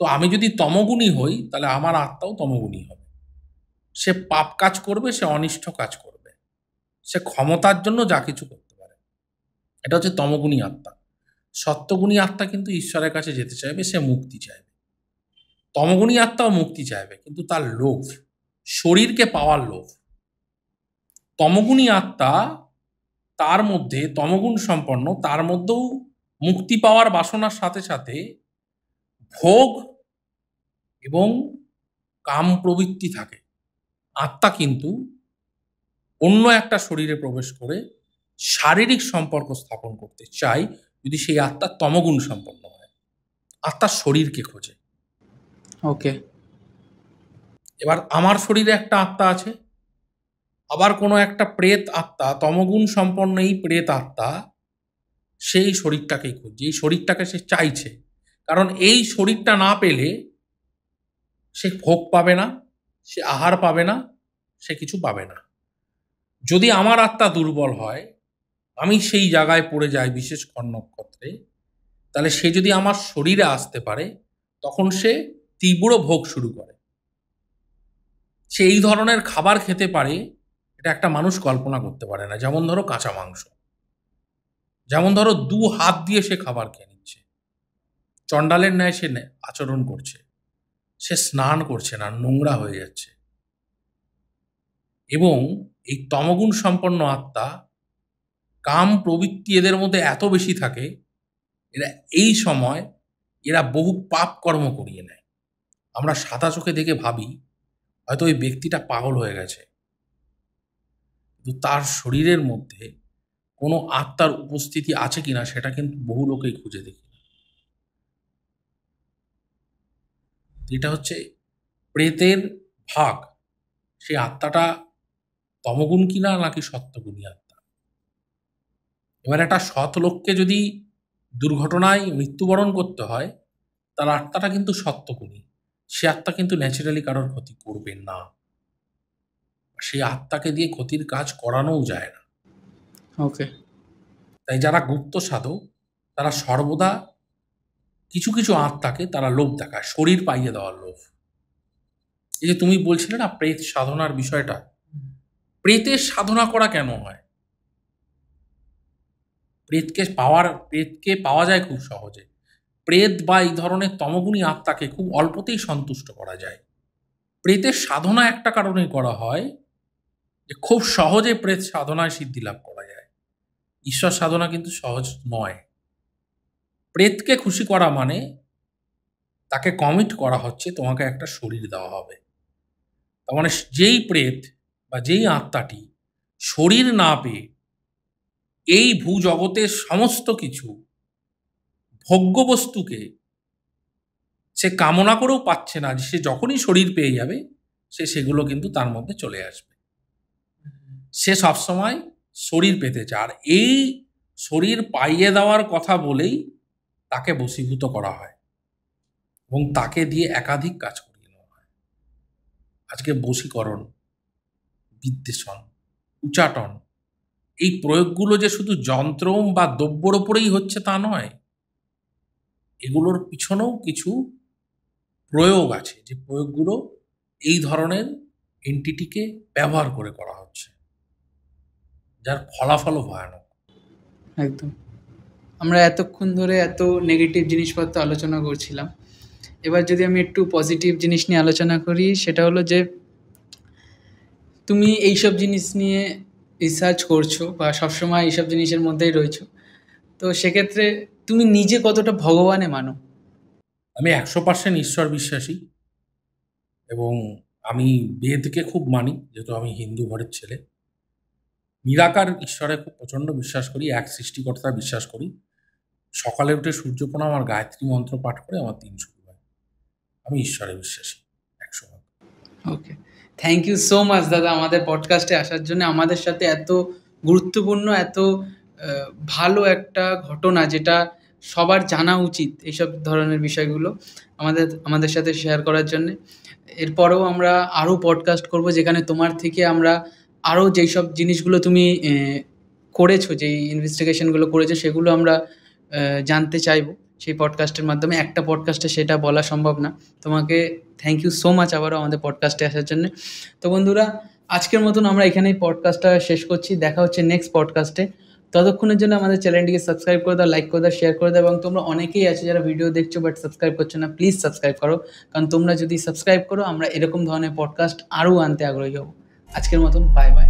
তো আমি যদি তমগুণী হই, তাহলে আমার আত্মাও তমগুণী হবে। সে পাপ কাজ করবে, সে অনিষ্ট কাজ করবে, সে ক্ষমতার জন্য যা কিছু করতে পারে। এটা হচ্ছে তমগুণী আত্মা। সত্যগুণী আত্মা কিন্তু ঈশ্বরের কাছে যেতে চাইবে, সে মুক্তি চাইবে। তমগুণী আত্মাও মুক্তি চাইবে, কিন্তু তার লোভ, শরীরকে পাওয়ার লোভ। তমগুণী আত্মা, তার মধ্যে তমগুণ সম্পন্ন, তার মধ্যেও মুক্তি পাওয়ার বাসনার সাথে সাথে ভোগ এবং কাম প্রবৃত্তি থাকে। আত্মা কিন্তু অন্য একটা শরীরে প্রবেশ করে শারীরিক সম্পর্ক স্থাপন করতে চায়, যদি সেই আত্মা তমগুণ সম্পন্ন হয়। আত্মা শরীরকে খোঁজে। ওকে। এবার আমার শরীরে একটা আত্মা আছে, আবার কোনো একটা প্রেত আত্মা, তমগুণ সম্পন্ন এই প্রেত আত্মা সেই শরীরটাকেই খুঁজছে, এই শরীরটাকে সে চাইছে। কারণ এই শরীরটা না পেলে সে ভোগ পাবে না, সে আহার পাবে না, সে কিছু পাবে না। যদি আমার আত্মা দুর্বল হয়, আমি সেই জায়গায় পড়ে যাই বিশেষ ক্ষণ নক্ষত্রে, তাহলে সে যদি আমার শরীরে আসতে পারে, তখন সে তীব্র ভোগ শুরু করে। সে এই ধরনের খাবার খেতে পারে, এটা একটা মানুষ কল্পনা করতে পারে না। যেমন ধরো কাঁচা মাংস, যেমন ধরো 2 হাত দিয়ে সে খাবার খেয়ে নিচ্ছে, চণ্ডালের ন্যায় সে আচরণ করছে, সে স্নান করছে না, নোংরা হয়ে যাচ্ছে। এবং এই তমগুণ সম্পন্ন আত্মা, কাম প্রবৃত্তি এদের মধ্যে এত বেশি থাকে, এরা এই সময় বহু পাপ কর্ম করিয়ে নেয়। আমরা সাদা চোখে দেখে ভাবি হয়তো ওই ব্যক্তিটা পাগল হয়ে গেছে, কিন্তু তার শরীরের মধ্যে কোনো আত্মার উপস্থিতি আছে কিনা সেটা কিন্তু বহু লোকেই খুঁজে দেখি। এটা হচ্ছে প্রেতের ভাগ, সেই আত্মাটা তমগুণ কিনা নাকি সত্যগুণী আত্মা। এবার একটা সৎ লোককে যদি দুর্ঘটনায় মৃত্যুবরণ করতে হয়, তার আত্মাটা কিন্তু সত্যগুণী, সে আত্মা কিন্তু ন্যাচারালি কারোর ক্ষতি করবে না, সেই আত্মাকে দিয়ে ক্ষতির কাজ করানোও যায় না। ওকে। তাই যারা গুপ্ত সাধক তারা সর্বদা কিছু কিছু আত্মাকে তারা লোভ দেখায়, শরীর পাইয়ে দেওয়ার লোভ। এই যে তুমি বলছিলে না প্রেত সাধনার বিষয়টা, প্রেতের সাধনা করা কেন হয়? প্রেতকে পাওয়া যায় খুব সহজে। প্রেত বা এই ধরনের তমগুণী আত্মাকে খুব অল্পতেই সন্তুষ্ট করা যায়। প্রেতের সাধনা একটা কারণে করা হয় যে খুব সহজে প্রেত সাধনায় সিদ্ধি লাভ করা যায়। ঈশ্বর সাধনা কিন্তু সহজ নয়। প্রেতকে খুশি করা মানে তাকে কমিট করা হচ্ছে তোমাকে একটা শরীর দেওয়া হবে। তার মানে যেই প্রেত বা যেই আত্মাটি শরীর না পেয়ে এই ভূজগতের সমস্ত কিছু ভোগ্য বস্তুকে সে কামনা করেও পাচ্ছে না, যে সে যখনই শরীর পেয়ে যাবে সে সেগুলো কিন্তু তার মধ্যে চলে আসবে, সে সবসময় শরীর পেতে চায়। আর এই শরীর পাইয়ে দেওয়ার কথা বলেই তাকে বশীভূত করা হয় এবং তাকে দিয়ে একাধিক কাজ করিয়ে নেওয়া হয়। আজকে বশীকরণ, বিদ্বেষণ, উচাটন, এই প্রয়োগগুলো যে শুধু যন্ত্র বা দ্রব্যর ওপরেই হচ্ছে তা নয়, এগুলোর পিছনেও কিছু প্রয়োগ আছে, যে প্রয়োগগুলো এই ধরনের এন্টিটিকে ব্যবহার করে করা হচ্ছে, যার ফলাফলও ভয়ানক। একদম। আমরা এতক্ষণ ধরে এত নেগেটিভ জিনিসপত্র আলোচনা করছিলাম, এবার যদি আমি একটু পজিটিভ জিনিস নিয়ে আলোচনা করি, সেটা হলো যে তুমি এইসব জিনিস নিয়ে রিসার্চ করছো বা সবসময় এইসব জিনিসের মধ্যেই রয়েছো, তো সেক্ষেত্রে তুমি নিজে কতটা ভগবানে মানো? আমি 100% ঈশ্বর বিশ্বাসী এবং আমি বেদকে খুব মানি, যেহেতু আমি হিন্দু ঘরের ছেলে। নিরাকার ঈশ্বরে খুব প্রচণ্ড বিশ্বাস করি, এক সৃষ্টিকর্তা বিশ্বাস করি। সকালে উঠে সূর্য প্রণাম আর গায়ত্রী মন্ত্র পাঠ করে আমার দিন শুরু হয়। আমি ঈশ্বরে বিশ্বাসী 100%। ওকে, থ্যাংক ইউ সো মাচ দাদা আমাদের পডকাস্টে আসার জন্য, আমাদের সাথে এত গুরুত্বপূর্ণ, এত ভালো একটা ঘটনা যেটা সবার জানা উচিত, এইসব ধরনের বিষয়গুলো আমাদের সাথে শেয়ার করার জন্যে। এরপরেও আমরা আরও পডকাস্ট করব, যেখানে তোমার থেকে আমরা আরও যেই সব জিনিসগুলো তুমি করেছো, যেই ইনভেস্টিগেশনগুলো করেছো, সেগুলো আমরা জানতে চাইবো সেই পডকাস্টের মাধ্যমে। একটা পডকাস্টে সেটা বলা সম্ভব না। তোমাকে থ্যাংক ইউ সো মাচ আবারও আমাদের পডকাস্টে আসার জন্য। তো বন্ধুরা, আজকের মতন আমরা এখানেই পডকাস্টটা শেষ করছি। দেখা হচ্ছে নেক্সট পডকাস্টে। ততক্ষণের জন্য আমাদের চ্যানেলটিকে সাবস্ক্রাইব করে দাও, লাইক করে দাও, শেয়ার করে দাও। এবং তোমরা অনেকেই আছে যারা ভিডিও দেখছো বাট সাবস্ক্রাইব করছো না, প্লিজ সাবস্ক্রাইব করো, কারণ তোমরা যদি সাবস্ক্রাইব করো আমরা এরকম ধরনের পডকাস্ট আরও আনতে আগ্রহী হব। আজকের মতন বাই বাই।